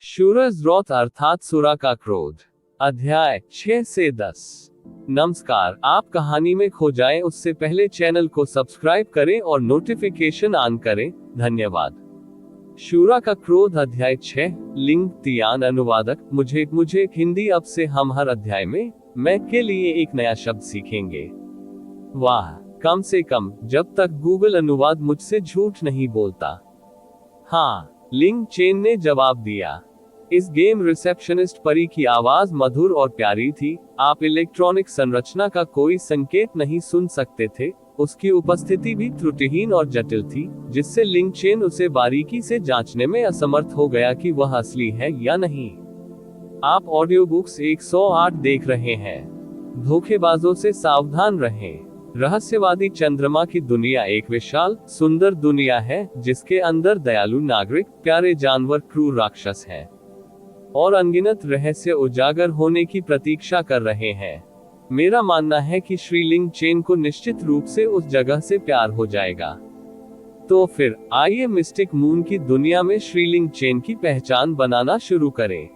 शूरजरोथ अर्थात सुरा का क्रोध। अध्याय 6 से 10। नमस्कार, आप कहानी में खो जाएं उससे पहले चैनल को सब्सक्राइब करें और नोटिफिकेशन ऑन करें। धन्यवाद। शूरा का क्रोध अध्याय 6। लिंग तियान अनुवादक मुझे हिंदी। अब से हम हर अध्याय में मैं के लिए एक नया शब्द सीखेंगे। वाह, कम से कम जब तक गूगल अनुवाद मुझसे झूठ नहीं बोलता। हाँ, लिंग चेन ने जवाब दिया। इस गेम रिसेप्शनिस्ट परी की आवाज मधुर और प्यारी थी। आप इलेक्ट्रॉनिक संरचना का कोई संकेत नहीं सुन सकते थे। उसकी उपस्थिति भी त्रुटिहीन और जटिल थी, जिससे लिंग चेन उसे बारीकी से जांचने में असमर्थ हो गया कि वह असली है या नहीं। आप ऑडियो बुक्स 108 देख रहे हैं। धोखेबाजों से सावधान रहें। रहस्यवादी चंद्रमा की दुनिया एक विशाल सुंदर दुनिया है, जिसके अंदर दयालु नागरिक, प्यारे जानवर, क्रूर राक्षस हैं और अनगिनत रहस्य उजागर होने की प्रतीक्षा कर रहे हैं। मेरा मानना है कि श्रीलिंग चेन को निश्चित रूप से उस जगह से प्यार हो जाएगा। तो फिर आइए मिस्टिक मून की दुनिया में श्रीलिंग चेन की पहचान बनाना शुरू करें।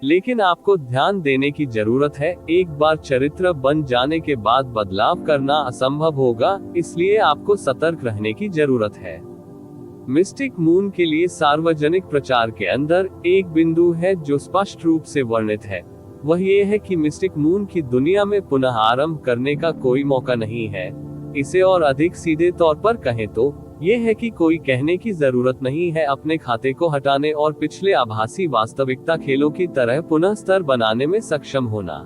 लेकिन आपको ध्यान देने की जरूरत है, एक बार चरित्र बन जाने के बाद बदलाव करना असंभव होगा, इसलिए आपको सतर्क रहने की जरूरत है। मिस्टिक मून के लिए सार्वजनिक प्रचार के अंदर एक बिंदु है जो स्पष्ट रूप से वर्णित है। वह ये है कि मिस्टिक मून की दुनिया में पुनः आरंभ करने का कोई मौका नहीं है। इसे और अधिक सीधे तौर पर कहें तो ये है कि कोई कहने की जरूरत नहीं है अपने खाते को हटाने और पिछले आभासी वास्तविकता खेलों की तरह पुनः स्तर बनाने में सक्षम होना।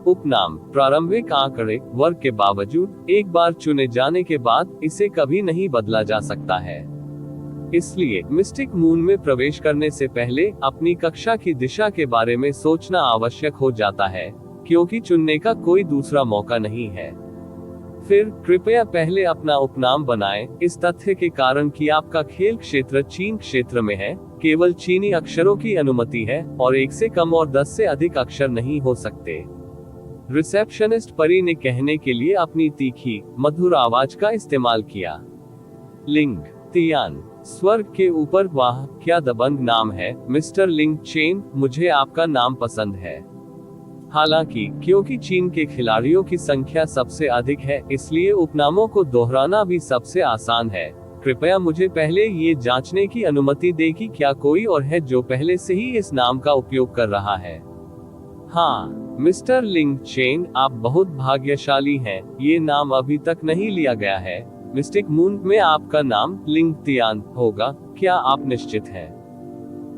उपनाम, प्रारंभिक आंकड़े, वर्ग के बावजूद एक बार चुने जाने के बाद इसे कभी नहीं बदला जा सकता है। इसलिए मिस्टिक मून में प्रवेश करने से पहले अपनी कक्षा की दिशा के बारे में सोचना आवश्यक हो जाता है, क्योंकि चुनने का कोई दूसरा मौका नहीं है। फिर कृपया पहले अपना उपनाम बनाएं, इस तथ्य के कारण कि आपका खेल क्षेत्र चीन क्षेत्र में है। केवल चीनी अक्षरों की अनुमति है और 1 से कम और 10 से अधिक अक्षर नहीं हो सकते। रिसेप्शनिस्ट परी ने कहने के लिए अपनी तीखी मधुर आवाज का इस्तेमाल किया। लिंग तियान, स्वर्ग के ऊपर। वाह, क्या दबंग नाम है मिस्टर लिंग चेन, मुझे आपका नाम पसंद है। हालांकि क्योंकि चीन के खिलाड़ियों की संख्या सबसे अधिक है, इसलिए उपनामों को दोहराना भी सबसे आसान है। कृपया मुझे पहले ये जांचने की अनुमति दें कि क्या कोई और है जो पहले से ही इस नाम का उपयोग कर रहा है। हाँ, मिस्टर लिंग चेन, आप बहुत भाग्यशाली हैं। ये नाम अभी तक नहीं लिया गया है। मिस्टिक मून में आपका नाम लिंग तियान होगा, क्या आप निश्चित हैं?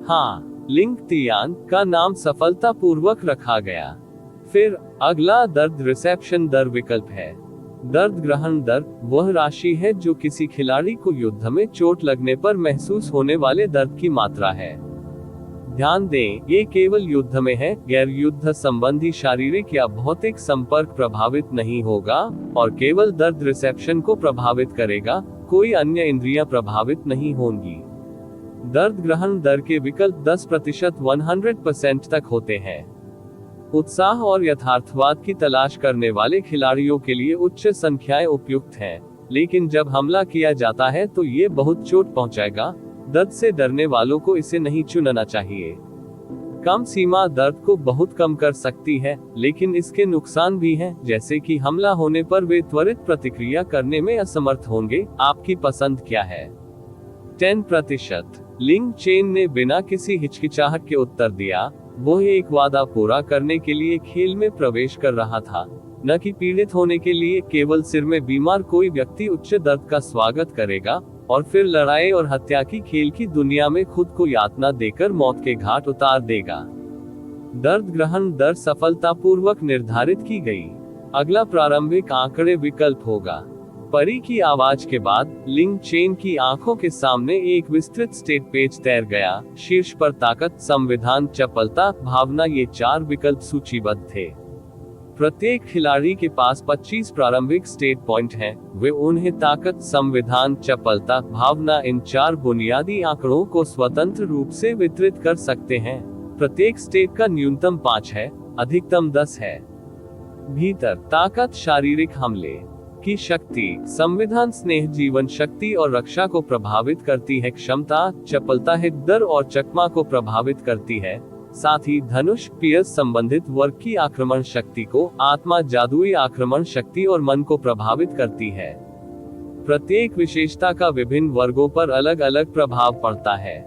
हाँ, लिंग तियान का नाम सफलतापूर्वक रखा गया। फिर अगला दर्द रिसेप्शन दर विकल्प है। दर्द ग्रहण दर वह राशि है जो किसी खिलाड़ी को युद्ध में चोट लगने पर महसूस होने वाले दर्द की मात्रा है। ध्यान दें, ये केवल युद्ध में है, गैर युद्ध संबंधी शारीरिक या भौतिक संपर्क प्रभावित नहीं होगा और केवल दर्द रिसेप्शन को प्रभावित करेगा, कोई अन्य इंद्रियां प्रभावित नहीं होंगी। दर्द ग्रहण दर के विकल्प 10% 100% तक होते हैं। उत्साह और यथार्थवाद की तलाश करने वाले खिलाड़ियों के लिए उच्च संख्याएं उपयुक्त हैं, लेकिन जब हमला किया जाता है तो ये बहुत चोट पहुंचाएगा। दर्द से डरने वालों को इसे नहीं चुनना चाहिए। कम सीमा दर्द को बहुत कम कर सकती है, लेकिन इसके नुकसान भी हैं, जैसे कि हमला होने पर वे त्वरित प्रतिक्रिया करने में असमर्थ होंगे। आपकी पसंद क्या है? 10%। लिंग चेन ने बिना किसी हिचकिचाहट के उत्तर दिया। वह एक वादा पूरा करने के लिए खेल में प्रवेश कर रहा था, न कि पीड़ित होने के लिए। केवल सिर में बीमार कोई व्यक्ति उच्च दर्द का स्वागत करेगा और फिर लड़ाई और हत्या की खेल की दुनिया में खुद को यातना देकर मौत के घाट उतार देगा। दर्द ग्रहण दर सफलतापूर्वक निर्धारित की गई। अगला प्रारंभिक आंकड़े विकल्प होगा। परी की आवाज के बाद लिंग चेन की आंखों के सामने एक विस्तृत स्टेट पेज तैर गया। शीर्ष पर ताकत, संविधान, चपलता, भावना, ये 4 विकल्प सूचीबद्ध थे। प्रत्येक खिलाड़ी के पास 25 प्रारंभिक स्टेट पॉइंट हैं। वे उन्हें ताकत, संविधान, चपलता, भावना, इन 4 बुनियादी आंकड़ों को स्वतंत्र रूप से वितरित कर सकते हैं। प्रत्येक स्टेट का न्यूनतम 5 है, अधिकतम 10 है। भीतर ताकत, शारीरिक हमले, की शक्ति, संविधान स्नेह जीवन शक्ति और रक्षा को प्रभावित करती है। क्षमता, चपलता हितदर और चकमा को प्रभावित करती है। साथ ही धनुष, पियर्स संबंधित वर्ग की आक्रमण शक्ति को, आत्मा जादुई आक्रमण शक्ति और मन को प्रभावित करती है। प्रत्येक विशेषता का विभिन्न वर्गों पर अलग अलग प्रभाव पड़ता है।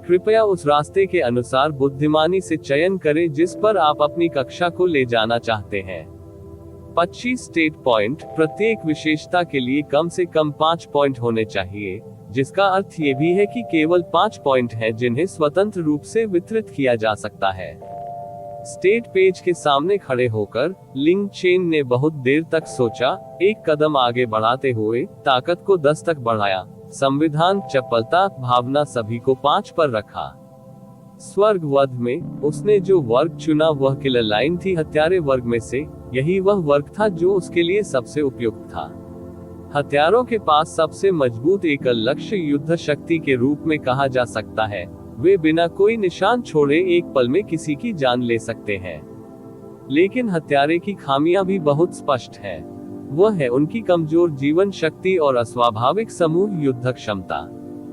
कृपया उस रास्ते के अनुसार बुद्धिमानी से चयन करें जिस पर आप अपनी कक्षा को ले जाना चाहते हैं। 25 स्टेट पॉइंट, प्रत्येक विशेषता के लिए कम से कम 5 पॉइंट होने चाहिए, जिसका अर्थ ये भी है कि केवल 5 पॉइंट हैं जिन्हें स्वतंत्र रूप से वितरित किया जा सकता है। स्टेट पेज के सामने खड़े होकर लिंग चेन ने बहुत देर तक सोचा, एक कदम आगे बढ़ाते हुए ताकत को 10 तक बढ़ाया। संविधान, चपलता, भावना सभी को 5 पर रखा। स्वर्ग वध में उसने जो वर्ग चुना वह किलर लाइन थी। हत्यारे वर्ग में से यही वह वर्ग था जो उसके लिए सबसे उपयुक्त था। हथियारों के पास सबसे मजबूत एकल लक्ष्य युद्ध शक्ति के रूप में कहा जा सकता है। वे बिना कोई निशान छोड़े एक पल में किसी की जान ले सकते हैं। लेकिन हत्यारे की खामियां भी बहुत स्पष्ट हैं। वह है उनकी कमजोर जीवन शक्ति और अस्वाभाविक समूह युद्ध क्षमता।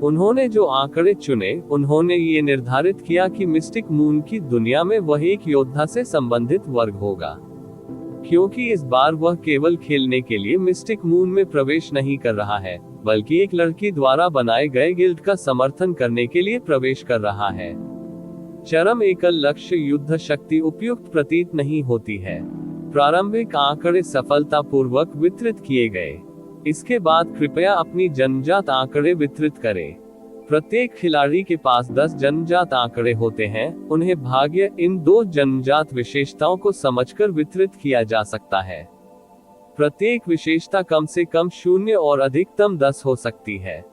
उन्होंने जो आंकड़े चुने, उन्होंने ये निर्धारित किया कि मिस्टिक मून की दुनिया में वह एक योद्धा से संबंधित वर्ग होगा। क्योंकि इस बार वह केवल खेलने के लिए मिस्टिक मून में प्रवेश नहीं कर रहा है, बल्कि एक लड़की द्वारा बनाए गए गिल्ड का समर्थन करने के लिए प्रवेश कर रहा है। चरम एकल लक्ष्य युद्ध शक्ति उपयुक्त प्रतीत नहीं होती है। प्रारंभिक आंकड़े सफलतापूर्वक वितरित किए गए। इसके बाद कृपया अपनी जन्मजात आंकड़े वितरित करें। प्रत्येक खिलाड़ी के पास 10 जन्मजात आंकड़े होते हैं। उन्हें भाग्य, इन 2 जन्मजात विशेषताओं को समझकर वितरित किया जा सकता है। प्रत्येक विशेषता कम से कम 0 और अधिकतम 10 हो सकती है।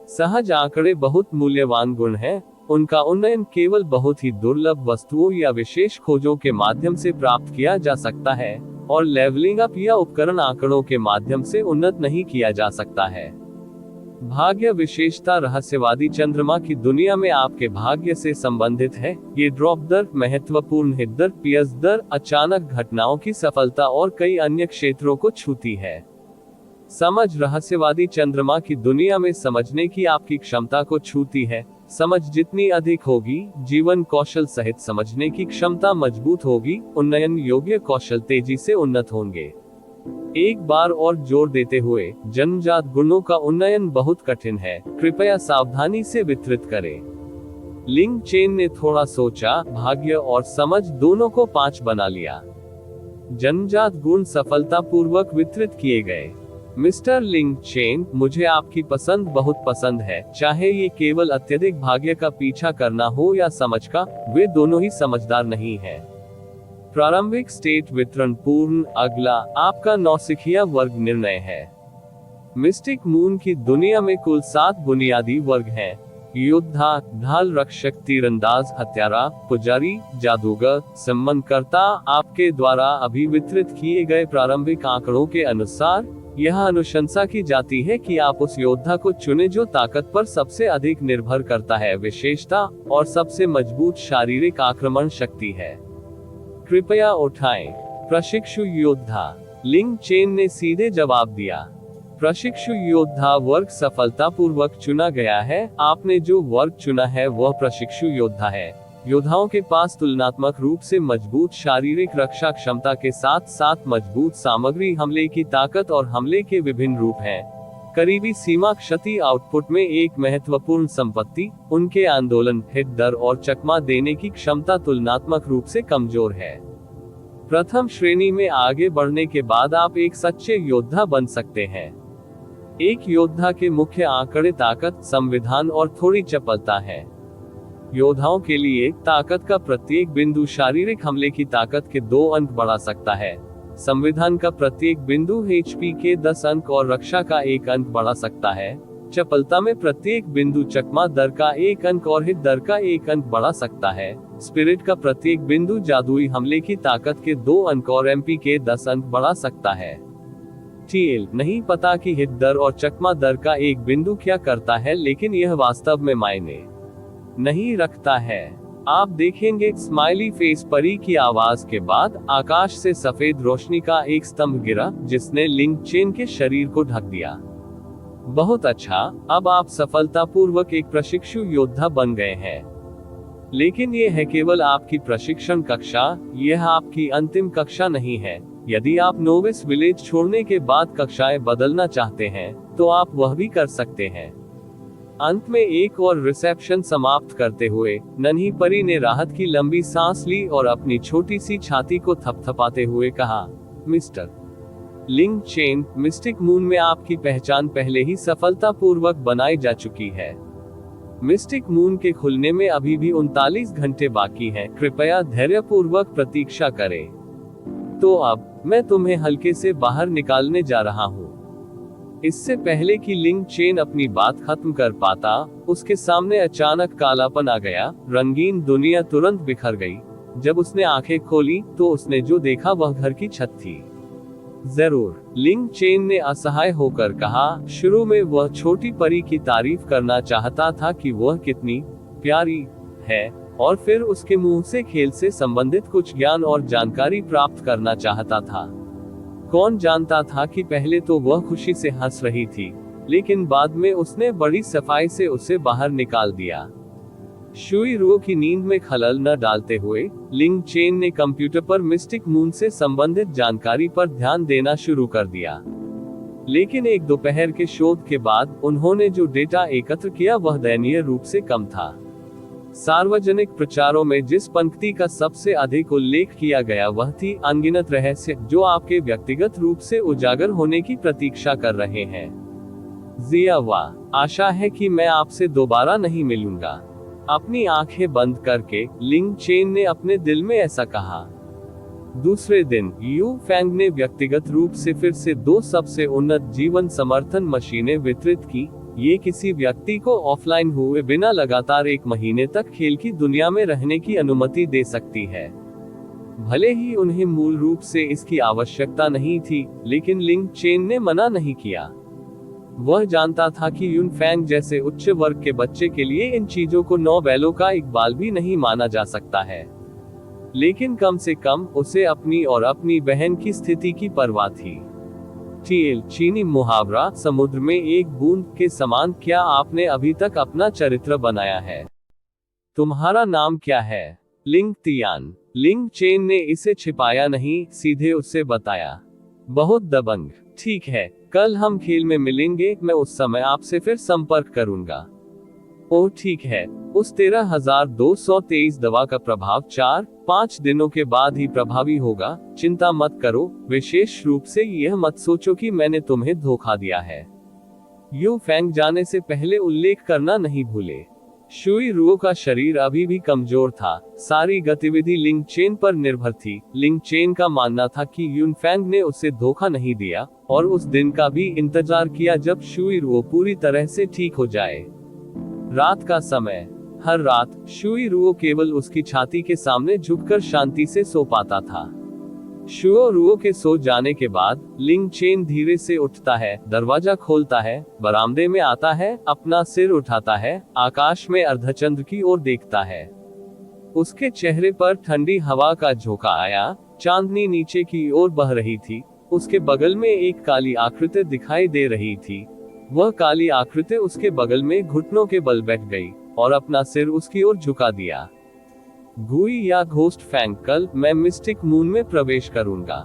सहज आंकड़े बहुत मूल्यवान गुण हैं। उनका उन्नयन केवल बहुत ही दुर्लभ वस्तुओं या विशेष खोजों के माध्यम से प्राप्त किया जा सकता है, और लेवलिंग अप या उपकरण आंकड़ों के माध्यम से उन्नत नहीं किया जा सकता है। भाग्य विशेषता रहस्यवादी चंद्रमा की दुनिया में आपके भाग्य से संबंधित है। ये ड्रॉप दर, महत्वपूर्ण हिट दर, पियर्स दर, अचानक घटनाओं की सफलता और कई अन्य क्षेत्रों को छूती है। समझ रहस्यवादी चंद्रमा की दुनिया में समझने की आपकी क्षमता को छूती है। समझ जितनी अधिक होगी, जीवन कौशल सहित समझने की क्षमता मजबूत होगी। उन्नयन योग्य कौशल तेजी से उन्नत होंगे। एक बार और जोर देते हुए, जन्मजात गुणों का उन्नयन बहुत कठिन है। कृपया सावधानी से वितरित करें। लिंग चेन ने थोड़ा सोचा, भाग्य और समझ दोनों को 5 बना लिया। जन्मजात गुण सफलतापूर्वक वितरित किए गए। मिस्टर लिंग चेन, मुझे आपकी पसंद बहुत पसंद है। चाहे ये केवल अत्यधिक भाग्य का पीछा करना हो या समझ का, वे दोनों ही समझदार नहीं हैं। प्रारंभिक स्टेट वितरण पूर्ण। अगला आपका नौसिखिया वर्ग निर्णय है। मिस्टिक मून की दुनिया में कुल 7 बुनियादी वर्ग हैं। योद्धा, ढाल रक्षक, तीरंदाज, हत्यारा, पुजारी, जादूगर, सम्मानकर्ता। आपके द्वारा अभी वितरित किए गए प्रारंभिक आंकड़ों के अनुसार यह अनुशंसा की जाती है कि आप उस योद्धा को चुनें जो ताकत पर सबसे अधिक निर्भर करता है, विशेषता और सबसे मजबूत शारीरिक आक्रमण शक्ति है। कृपया उठाएं। प्रशिक्षु योद्धा। लिंग चेन ने सीधे जवाब दिया। प्रशिक्षु योद्धा वर्ग सफलतापूर्वक चुना गया है। आपने जो वर्ग चुना है वह प्रशिक्षु योद्धा है। योद्धाओं के पास तुलनात्मक रूप से मजबूत शारीरिक रक्षा क्षमता के साथ साथ मजबूत सामग्री, हमले की ताकत और हमले के विभिन्न रूप हैं। करीबी सीमा क्षति आउटपुट में एक महत्वपूर्ण संपत्ति, उनके आंदोलन, हिट दर और चकमा देने की क्षमता तुलनात्मक रूप से कमजोर है। प्रथम श्रेणी में आगे बढ़ने के बाद आप एक सच्चे योद्धा बन सकते हैं। एक योद्धा के मुख्य आंकड़े ताकत, संविधान और थोड़ी चपलता है। योद्धाओं के लिए ताकत का प्रत्येक बिंदु शारीरिक हमले की ताकत के 2 अंक बढ़ा सकता है। संविधान का प्रत्येक बिंदु HP के 10 अंक और रक्षा का 1 अंक बढ़ा सकता है। चपलता में प्रत्येक बिंदु चकमा दर का 1 अंक और हिट दर का 1 अंक बढ़ा सकता है। स्पिरिट का प्रत्येक बिंदु जादुई हमले की ताकत के 2 अंक और MP के 10 अंक बढ़ा सकता है। टीएल नहीं पता कि हिट दर और चकमा दर का एक बिंदु क्या करता है, लेकिन यह वास्तव में मायने नहीं रखता है। आप देखेंगे स्माइली फेस परी की आवाज के बाद आकाश से सफेद रोशनी का एक स्तंभ गिरा जिसने लिंग चेन के शरीर को ढक दिया। बहुत अच्छा, अब आप सफलतापूर्वक एक प्रशिक्षु योद्धा बन गए हैं। लेकिन ये है केवल आपकी प्रशिक्षण कक्षा, यह आपकी अंतिम कक्षा नहीं है। यदि आप नोविस विलेज छोड़ने के बाद कक्षाएं बदलना चाहते हैं तो आप वह भी कर सकते हैं। अंत में एक और रिसेप्शन समाप्त करते हुए नन्ही परी ने राहत की लंबी सांस ली और अपनी छोटी सी छाती को थपथपाते हुए कहा, मिस्टर लिंग चेन, मिस्टिक मून में आपकी पहचान पहले ही सफलतापूर्वक बनाई जा चुकी है। मिस्टिक मून के खुलने में अभी भी 39 घंटे बाकी हैं, कृपया धैर्यपूर्वक प्रतीक्षा करें। तो अब मैं तुम्हें हल्के से बाहर निकालने जा रहा हूँ। इससे पहले कि लिंग चेन अपनी बात खत्म कर पाता, उसके सामने अचानक कालापन आ गया। रंगीन दुनिया तुरंत बिखर गई। जब उसने आंखें खोली तो उसने जो देखा वह घर की छत थी। जरूर, लिंग चेन ने असहाय होकर कहा। शुरू में वह छोटी परी की तारीफ करना चाहता था कि वह कितनी प्यारी है, और फिर उसके मुंह से खेल से संबंधित कुछ ज्ञान और जानकारी प्राप्त करना चाहता था। कौन जानता था कि पहले तो वह खुशी से हंस रही थी, लेकिन बाद में उसने बड़ी सफाई से उसे बाहर निकाल दिया। शुई रुओ की नींद में खलल न डालते हुए लिंग चेन ने कंप्यूटर पर मिस्टिक मून से संबंधित जानकारी पर ध्यान देना शुरू कर दिया। लेकिन एक दोपहर के शोध के बाद उन्होंने जो डेटा एकत्र किया वह दयनीय रूप से कम था। सार्वजनिक प्रचारों में जिस पंक्ति का सबसे अधिक उल्लेख किया गया वह थी, अनगिनत रहस्य जो आपके व्यक्तिगत रूप से उजागर होने की प्रतीक्षा कर रहे हैं। जिया वाह, आशा है कि मैं आपसे दोबारा नहीं मिलूंगा। अपनी आंखें बंद करके लिंग चेन ने अपने दिल में ऐसा कहा। दूसरे दिन यू फैंग ने व्यक्तिगत रूप से फिर से 2 सबसे उन्नत जीवन समर्थन मशीनें वितरित की। ये किसी व्यक्ति को ऑफलाइन हुए बिना लगातार 1 महीने तक खेल की दुनिया में रहने की अनुमति दे सकती है। भले ही उन्हें मूल रूप से इसकी आवश्यकता नहीं थी, लेकिन लिंग चेन ने मना नहीं किया। वह जानता था कि यून फैंग जैसे उच्च वर्ग के बच्चे के लिए इन चीजों को 9 बैलों का इकबाल भी नहीं माना जा सकता है। लेकिन कम से कम उसे अपनी और अपनी बहन की स्थिति की परवाह थी। चीनी मुहावरा, समुद्र में एक बूंद के समान। क्या आपने अभी तक अपना चरित्र बनाया है? तुम्हारा नाम क्या है? Ling Tian. लिंग चेन ने इसे छिपाया नहीं, सीधे उससे बताया। बहुत दबंग। ठीक है, कल हम खेल में मिलेंगे। मैं उस समय आपसे फिर संपर्क करूंगा। ओह ठीक है। उस 13,223 दवा का प्रभाव 4-5 दिनों के बाद ही प्रभावी होगा। चिंता मत करो, विशेष रूप से यह मत सोचो कि मैंने तुम्हें धोखा दिया है। यू फैंग जाने से पहले उल्लेख करना नहीं भूले। शुई रुओ का शरीर अभी भी कमजोर था। सारी गतिविधि लिंग चेन पर निर्भर थी। लिंग चेन का मानना था कि यून फैंग ने उसे धोखा नहीं दिया, और उस दिन का भी इंतजार किया जब शुई रुओ पूरी तरह से ठीक हो जाए। रात का समय। हर रात शुई रुओ केवल उसकी छाती के सामने झुककर शांति से सो पाता था। शुओ रुओ के सो जाने के बाद लिंग चेन धीरे से उठता है, दरवाजा खोलता है, बरामदे में आता है, अपना सिर उठाता है, आकाश में अर्धचंद्र की ओर देखता है। उसके चेहरे पर ठंडी हवा का झोंका आया। चांदनी नीचे की ओर बह रही थी। उसके बगल में एक काली आकृति दिखाई दे रही थी। वह काली आकृति उसके बगल में घुटनों के बल बैठ गई और अपना सिर उसकी ओर झुका दिया। गुई या घोस्ट फैंग, कल मैं मिस्टिक मून में प्रवेश करूंगा।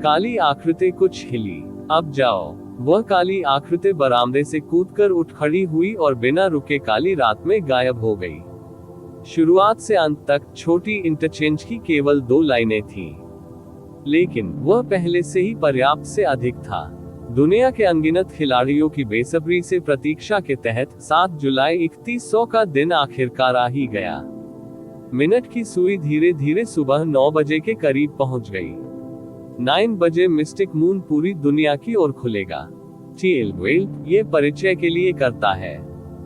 काली आकृति कुछ हिली। अब जाओ। वह काली आकृति बरामदे से कूदकर उठ खड़ी हुई और बिना रुके काली रात में गायब हो गई। शुरुआत से अंत तक छोटी इंटरचेंज की केवल 2 लाइनें थीं, लेकिन वह पहले से ही पर्याप्त से अधिक था। दुनिया के अनगिनत खिलाड़ियों की बेसब्री से प्रतीक्षा के तहत 7 जुलाई 3100 का दिन आखिरकार आ ही गया। मिनट की सुई धीरे धीरे सुबह 9 बजे के करीब पहुंच गई। 9 बजे मिस्टिक मून पूरी दुनिया की ओर खुलेगा। ये परिचय के लिए करता है।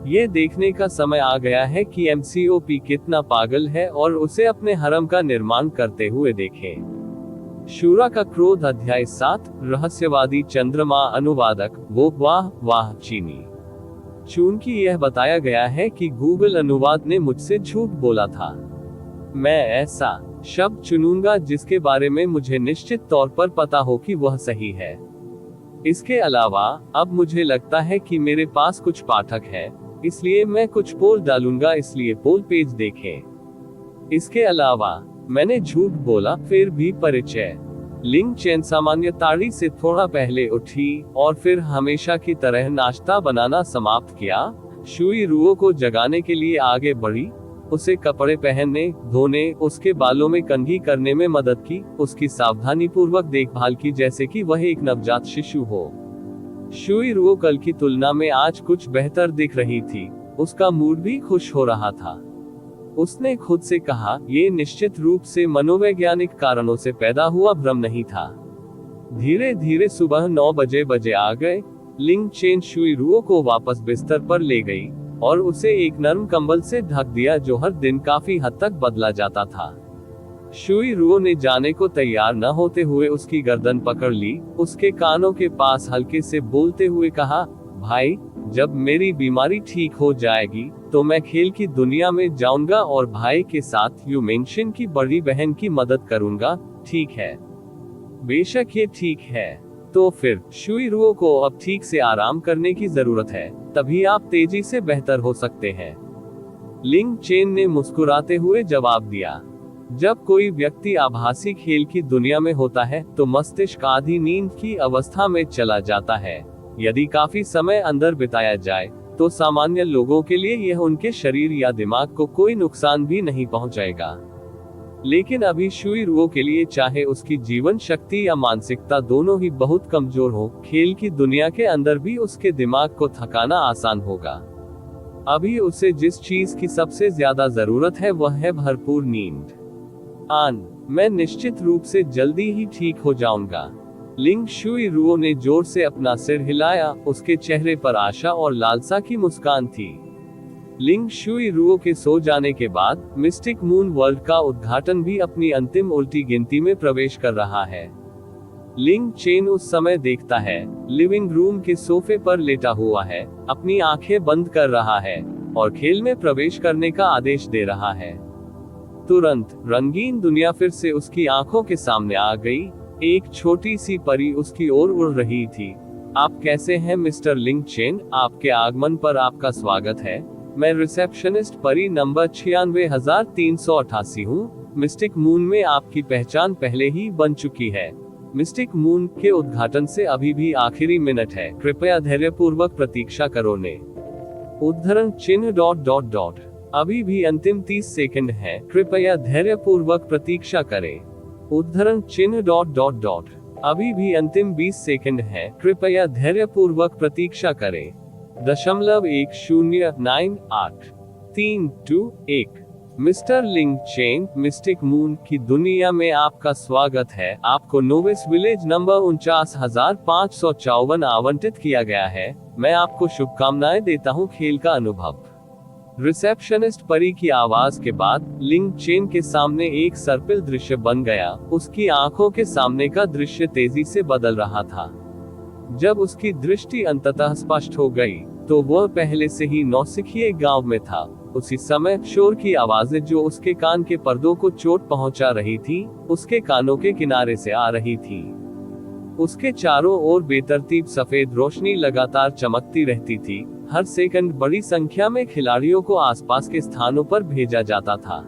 ये देखने का समय आ गया है कि MCOP कितना पागल है और उसे अपने हरम का निर्माण करते हुए देखें। शूरा का क्रोध अध्याय 7, रहस्यवादी चंद्रमा। अनुवादक वो वाह वाह चीनी। चूंकि यह बताया गया है कि गूगल अनुवाद ने मुझसे झूठ बोला था, मैं ऐसा शब्द चुनूंगा जिसके बारे में मुझे निश्चित तौर पर पता हो कि वह सही है। इसके अलावा अब मुझे लगता है कि मेरे पास कुछ पाठक हैं, इसलिए मैं कुछ पोल डालूंगा, इसलिए पोल पेज देखें। इसके अलावा मैंने झूठ बोला फिर भी परिचय। लिंग चेन सामान्य ताड़ी से थोड़ा पहले उठी और फिर हमेशा की तरह नाश्ता बनाना समाप्त किया। शुई रुओ को जगाने के लिए आगे बढ़ी, उसे कपड़े पहनने, धोने, उसके बालों में कंघी करने में मदद की, उसकी सावधानीपूर्वक देखभाल की जैसे कि वह एक नवजात शिशु हो। शुई रुओ कल की तुलना में आज कुछ बेहतर दिख रही थी, उसका मूड भी खुश हो रहा था। उसने खुद से कहा, ये निश्चित रूप से मनोवैज्ञानिक कारणों से पैदा हुआ भ्रम नहीं था। धीरे धीरे सुबह 9 बजे आ गए। लिंग चेन शुई रुओ को वापस बिस्तर पर ले गई और उसे एक नरम कंबल से ढक दिया जो हर दिन काफी हद तक बदला जाता था। शुई रुओ ने जाने को तैयार न होते हुए उसकी गर्दन पकड़ ली, उसके कानों के पास हल्के से बोलते हुए कहा, भाई, जब मेरी बीमारी ठीक हो जाएगी तो मैं खेल की दुनिया में जाऊंगा और भाई के साथ यू मेंशन की बड़ी बहन की मदद करूंगा, ठीक है? बेशक ये ठीक है। तो फिर शुई रुओ को अब ठीक से आराम करने की जरूरत है, तभी आप तेजी से बेहतर हो सकते हैं। लिंग चेन ने मुस्कुराते हुए जवाब दिया। जब कोई व्यक्ति आभासी खेल की दुनिया में होता है तो मस्तिष्क आधी नींद की अवस्था में चला जाता है। यदि काफी समय अंदर बिताया जाए तो सामान्य लोगों के लिए यह उनके शरीर या दिमाग को कोई नुकसान भी नहीं पहुंचाएगा। लेकिन अभी शुई रुओ के लिए, चाहे उसकी जीवन शक्ति या मानसिकता दोनों ही बहुत कमजोर हो, खेल की दुनिया के अंदर भी उसके दिमाग को थकाना आसान होगा। अभी उसे जिस चीज की सबसे ज्यादा जरूरत है वह है भरपूर नींद। मैं निश्चित रूप से जल्दी ही ठीक हो जाऊंगा। लिंग शुई रुओ ने जोर से अपना सिर हिलाया, उसके चेहरे पर आशा और लालसा की मुस्कान थी। लिंग शुई रुओ के सो जाने के बाद मिस्टिक मून वर्ल्ड का उद्घाटन भी अपनी अंतिम उल्टी गिनती में प्रवेश कर रहा है। लिंग चेन उस समय देखता है, लिविंग रूम के सोफे पर लेटा हुआ है, अपनी आंखें बंद कर रहा है और खेल में प्रवेश करने का आदेश दे रहा है। तुरंत रंगीन दुनिया फिर से उसकी आंखों के सामने आ गई। एक छोटी सी परी उसकी ओर उड़ रही थी। आप कैसे हैं मिस्टर लिंग चेन, आपके आगमन पर आपका स्वागत है। मैं रिसेप्शनिस्ट परी नंबर 96,388 हूँ। मिस्टिक मून में आपकी पहचान पहले ही बन चुकी है। मिस्टिक मून के उद्घाटन से अभी भी आखिरी मिनट है, कृपया धैर्यपूर्वक प्रतीक्षा करो ने। उद्धरण चिन्ह ... अभी भी अंतिम 30 सेकंड है, कृपया धैर्यपूर्वक प्रतीक्षा करें। उद्धरण चिन्ह ... अभी भी अंतिम 20 सेकंड है, कृपया धैर्यपूर्वक प्रतीक्षा करें। 0.109832 मिस्टर लिंग चेन, मिस्टिक मून की दुनिया में आपका स्वागत है। आपको नोविस विलेज नंबर 49,554 आवंटित किया गया है। मैं आपको शुभकामनाएं देता हूं खेल का अनुभव। रिसेप्शनिस्ट परी की आवाज के बाद लिंग चेन के सामने एक सर्पिल दृश्य बन गया। उसकी आंखों के सामने का दृश्य तेजी से बदल रहा था। जब उसकी दृष्टि अंततः स्पष्ट हो गई तो वह पहले से ही नौसिखिए गांव में था। उसी समय शोर की आवाजें जो उसके कान के पर्दों को चोट पहुंचा रही थी, उसके कानों के किनारे से आ रही थी। उसके चारों ओर बेतरतीब सफेद रोशनी लगातार चमकती रहती थी। हर सेकंड बड़ी संख्या में खिलाड़ियों को आसपास के स्थानों पर भेजा जाता था।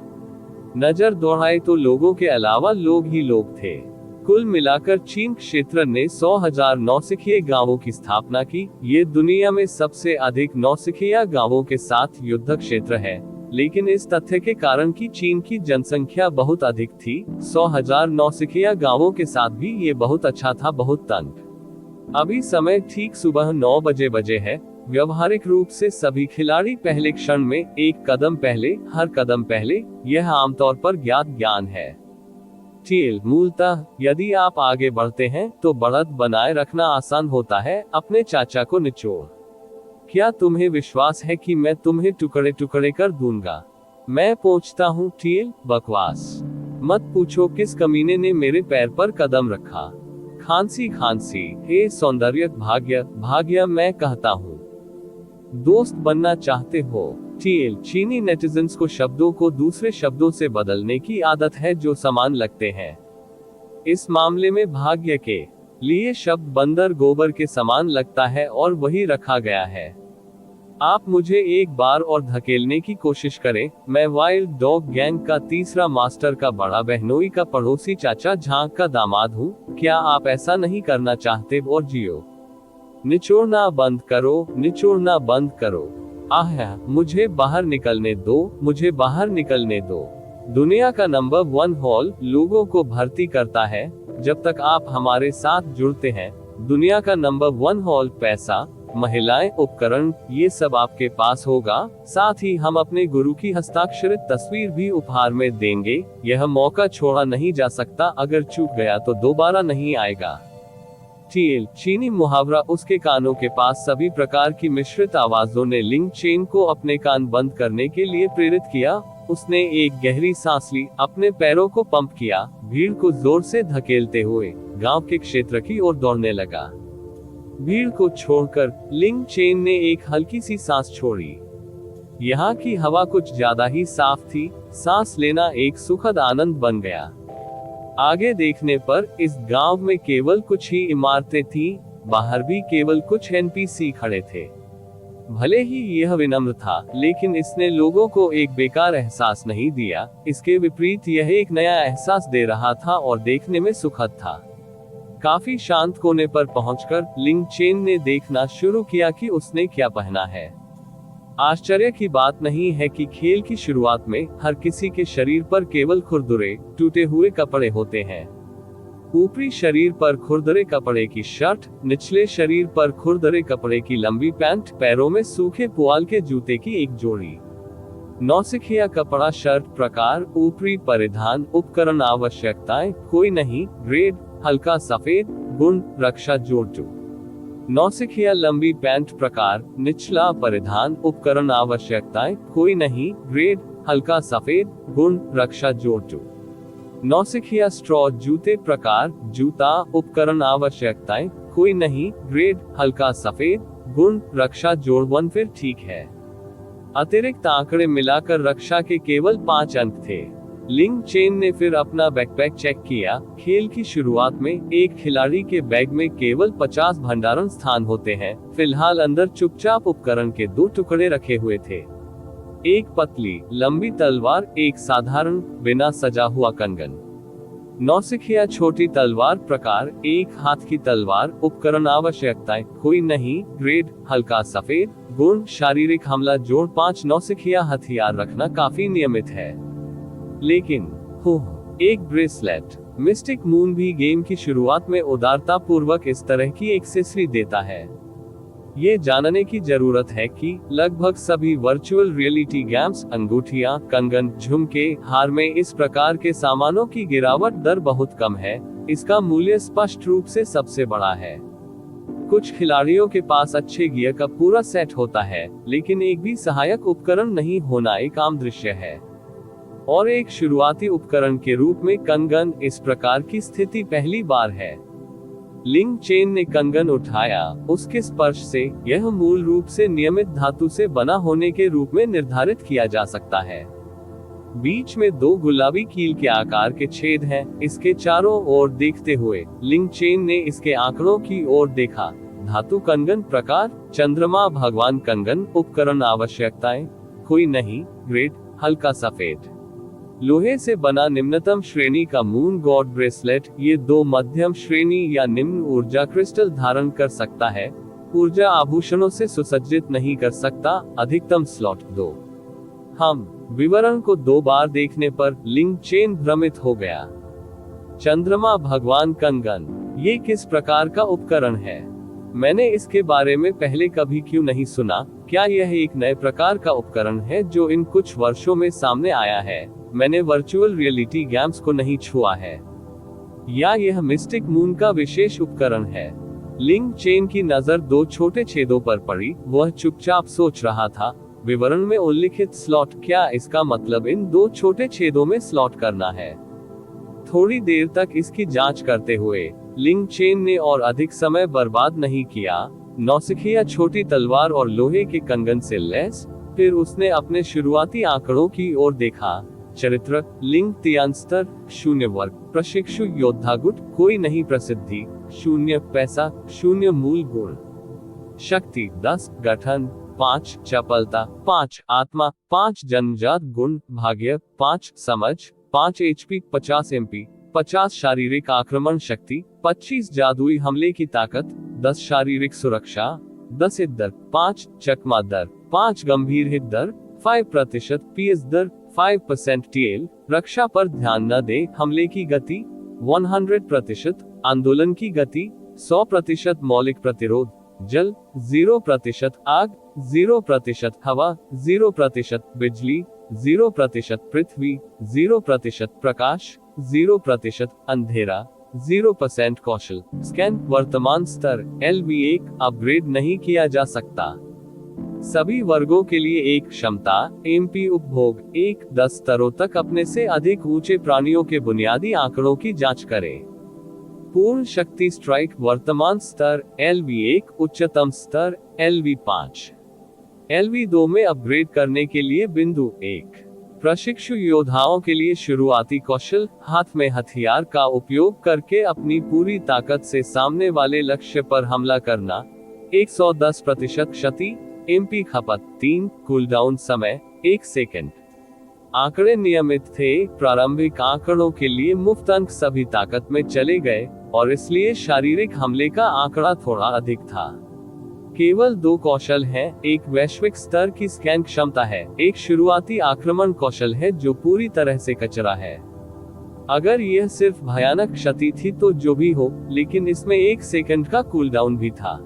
नजर दौड़ाए तो लोगों के अलावा लोग ही लोग थे। कुल मिलाकर चीन क्षेत्र ने 100,000 नौसिखिए गांवों की स्थापना की। ये दुनिया में सबसे अधिक नौसिखिया गांवों के साथ युद्ध क्षेत्र है, लेकिन इस तथ्य के कारण कि चीन की जनसंख्या बहुत अधिक थी, 100,000 नौसिखिया गांवों के साथ भी ये बहुत अच्छा था, बहुत तंग। अभी समय ठीक सुबह 9 बजे है। व्यवहारिक रूप से सभी खिलाड़ी पहले क्षण में एक कदम पहले, हर कदम पहले, यह आमतौर पर ज्ञात ज्ञान है। टील मूलतः यदि आप आगे बढ़ते हैं तो बढ़त बनाए रखना आसान होता है। अपने चाचा को निचोड़। क्या तुम्हें विश्वास है कि मैं तुम्हें टुकड़े टुकड़े कर दूंगा? मैं पूछता हूँ टील, बकवास मत पूछो किस कमीने ने मेरे पैर पर कदम रखा। खांसी खांसी, हे सौंदर्य, भाग्य भाग्य, मैं कहता हूँ। दोस्त बनना चाहते हो? टीएल, चीनी नेटिजन्स को शब्दों को दूसरे शब्दों से बदलने की आदत है जो समान लगते हैं। इस मामले में भाग्य के लिए शब्द बंदर गोबर के समान लगता है और वही रखा गया है। आप मुझे एक बार और धकेलने की कोशिश करें। मैं वाइल्ड डॉग गैंग का तीसरा मास्टर का बड़ा बहनोई का पड़ोसी चाचा झांक का दामाद हूँ। क्या आप ऐसा नहीं करना चाहते? और जियो। निचोड़ना बंद करो, निचोड़ना बंद करो। आह, मुझे बाहर निकलने दो, मुझे बाहर निकलने दो। दुनिया का नंबर 1 हॉल लोगों को भर्ती करता है। जब तक आप हमारे साथ जुड़ते हैं, दुनिया का नंबर 1 हॉल पैसा, महिलाएं, उपकरण, ये सब आपके पास होगा। साथ ही हम अपने गुरु की हस्ताक्षरित तस्वीर भी उपहार में देंगे। यह मौका छोड़ा नहीं जा सकता। अगर चूक गया तो दोबारा नहीं आएगा। टीएल, चीनी मुहावरा। उसके कानों के पास सभी प्रकार की मिश्रित आवाजों ने लिंग चेन को अपने कान बंद करने के लिए प्रेरित किया। उसने एक गहरी सांस ली, अपने पैरों को पंप किया, भीड़ को जोर से धकेलते हुए गांव के क्षेत्र की ओर दौड़ने लगा। भीड़ को छोड़कर लिंग चेन ने एक हल्की सी सांस छोड़ी। यहाँ की हवा कुछ ज्यादा ही साफ थी। सांस लेना एक सुखद आनंद बन गया। आगे देखने पर इस गांव में केवल कुछ ही इमारतें थीं, बाहर भी केवल कुछ एनपीसी खड़े थे। भले ही यह विनम्र था, लेकिन इसने लोगों को एक बेकार एहसास नहीं दिया। इसके विपरीत यह एक नया एहसास दे रहा था और देखने में सुखद था। काफी शांत कोने पर पहुंचकर लिंग चेन ने देखना शुरू किया कि उसने क्या पहना है। आश्चर्य की बात नहीं है कि खेल की शुरुआत में हर किसी के शरीर पर केवल खुरदुरे, टूटे हुए कपड़े होते हैं। ऊपरी शरीर पर खुरदरे कपड़े की शर्ट, निचले शरीर पर खुरदरे कपड़े की लंबी पैंट, पैरों में सूखे पुआल के जूते की एक जोड़ी। नौसिखिया कपड़ा शर्ट प्रकार, ऊपरी परिधान, उपकरण आवश्यकताएं कोई नहीं, ग्रेड हल्का सफेद, गुण रक्षा जोड़टू। नौसिखिया लंबी पैंट प्रकार, निचला परिधान, उपकरण आवश्यकताएं कोई नहीं, ग्रेड हल्का सफेद, गुण रक्षा जोड़टू। नौसिखिया स्ट्रॉ जूते प्रकार, जूता, उपकरण आवश्यकताएं कोई नहीं, ग्रेड हल्का सफेद, गुण रक्षा जोड़ 1। फिर ठीक है। अतिरिक्त आंकड़े मिलाकर रक्षा के केवल 5 अंक थे। लिंग चेन ने फिर अपना बैकपैक चेक किया। खेल की शुरुआत में एक खिलाड़ी के बैग में केवल 50 भंडारण स्थान होते हैं। फिलहाल अंदर चुपचाप उपकरण के 2 टुकड़े रखे हुए थे। एक पतली लंबी तलवार, एक साधारण बिना सजा हुआ कंगन। नौसिखिया छोटी तलवार प्रकार, एक हाथ की तलवार, उपकरण आवश्यकताएं कोई नहीं, ग्रेड हल्का सफेद, गुण शारीरिक हमला जोड़ 5। नौसिखिया हथियार रखना काफी नियमित है, लेकिन एक ब्रेसलेट। मिस्टिक मून भी गेम की शुरुआत में उदारता पूर्वक इस तरह की एक्सेसरी देता है। ये जानने की जरूरत है कि लगभग सभी वर्चुअल रियलिटी गेम्स, अंगूठियां, कंगन, झुमके, हार में इस प्रकार के सामानों की गिरावट दर बहुत कम है। इसका मूल्य स्पष्ट रूप से सबसे बड़ा है। कुछ खिलाड़ियों के पास अच्छे गियर का पूरा सेट होता है, लेकिन एक भी सहायक उपकरण नहीं होना एक आम दृश्य है। और एक शुरुआती उपकरण के रूप में कंगन, इस प्रकार की स्थिति पहली बार है। लिंग चेन ने कंगन उठाया। उसके स्पर्श से यह मूल रूप से नियमित धातु से बना होने के रूप में निर्धारित किया जा सकता है। बीच में 2 गुलाबी कील के आकार के छेद हैं। इसके चारों ओर देखते हुए लिंग चेन ने इसके आंकड़ों की ओर देखा। धातु कंगन प्रकार, चंद्रमा भगवान कंगन, उपकरण आवश्यकताएं कोई नहीं, ग्रेड हल्का सफेद, लोहे से बना निम्नतम श्रेणी का मून गॉड ब्रेसलेट। ये 2 मध्यम श्रेणी या निम्न ऊर्जा क्रिस्टल धारण कर सकता है। ऊर्जा आभूषणों से सुसज्जित नहीं कर सकता। अधिकतम स्लॉट 2। हम विवरण को 2 बार देखने पर लिंग चेन भ्रमित हो गया। चंद्रमा भगवान कंगन, ये किस प्रकार का उपकरण है? मैंने इसके बारे में पहले कभी क्यों नहीं सुना? क्या यह एक नए प्रकार का उपकरण है जो इन कुछ वर्षों में सामने आया है? मैंने वर्चुअल रियलिटी गेम्स को नहीं छुआ है, या यह मिस्टिक मून का विशेष उपकरण है? लिंग चेन की नजर 2 छोटे छेदों पर पड़ी। वह चुपचाप सोच रहा था। विवरण में उल्लिखित स्लॉट, क्या इसका मतलब इन 2 छोटे छेदों में स्लॉट करना है? थोड़ी देर तक इसकी जांच करते हुए लिंग चेन ने और अधिक समय बर्बाद नहीं किया। नौसिखिया छोटी तलवार और लोहे के कंगन से लैस। फिर उसने अपने शुरुआती आंकड़ों की ओर देखा। चरित्र, लिंग 3 स्तर, 0 वर्ग, प्रशिक्षु योद्धा गुट, कोई नहीं प्रसिद्धि, 0 पैसा, 0 मूल गुण, शक्ति 10, गठन 5, चपलता 5, आत्मा 5, जन्मजात गुण, भाग्य 5, समझ 5, HP 50 MP, 50 शारीरिक आक्रमण शक्ति, 25 जादुई हमले की ताकत, 10 शारीरिक सुरक्षा, 10 हित दर, 5 चकमा दर, 5 गंभीर हित दर, 5% PS दर, 5% TL, रक्षा पर ध्यान न दे, हमले की गति 100%, आंदोलन की गति 100%, मौलिक प्रतिरोध, जल 0%, आग 0%, हवा 0%, बिजली 0%, पृथ्वी 0%, प्रकाश 0%, अंधेरा 0%, कौशल स्कैन वर्तमान स्तर LV1 अपग्रेड नहीं किया जा सकता। सभी वर्गों के लिए एक क्षमता MP उपभोग 1-10 स्तरों तक अपने से अधिक ऊंचे प्राणियों के बुनियादी आंकड़ों की जांच करें। पूर्ण शक्ति स्ट्राइक वर्तमान स्तर LV1 उच्चतम स्तर LV5। LV2 में अपग्रेड करने के लिए बिंदु 1। प्रशिक्षु योद्धाओं के लिए शुरुआती कौशल, हाथ में हथियार का उपयोग करके अपनी पूरी ताकत से सामने वाले लक्ष्य पर हमला करना, 110% क्षति, MP खपत 3, कूलडाउन समय 1 सेकंड। आंकड़े नियमित थे, प्रारंभिक आंकड़ों के लिए मुफ्त अंक सभी ताकत में चले गए और इसलिए शारीरिक हमले का आंकड़ा थोड़ा अधिक था। केवल 2 कौशल हैं, एक वैश्विक स्तर की स्कैन क्षमता है, एक शुरुआती आक्रमण कौशल है जो पूरी तरह से कचरा है। अगर यह सिर्फ भयानक क्षति थी तो जो भी हो, लेकिन इसमें 1 सेकंड का कूलडाउन भी था।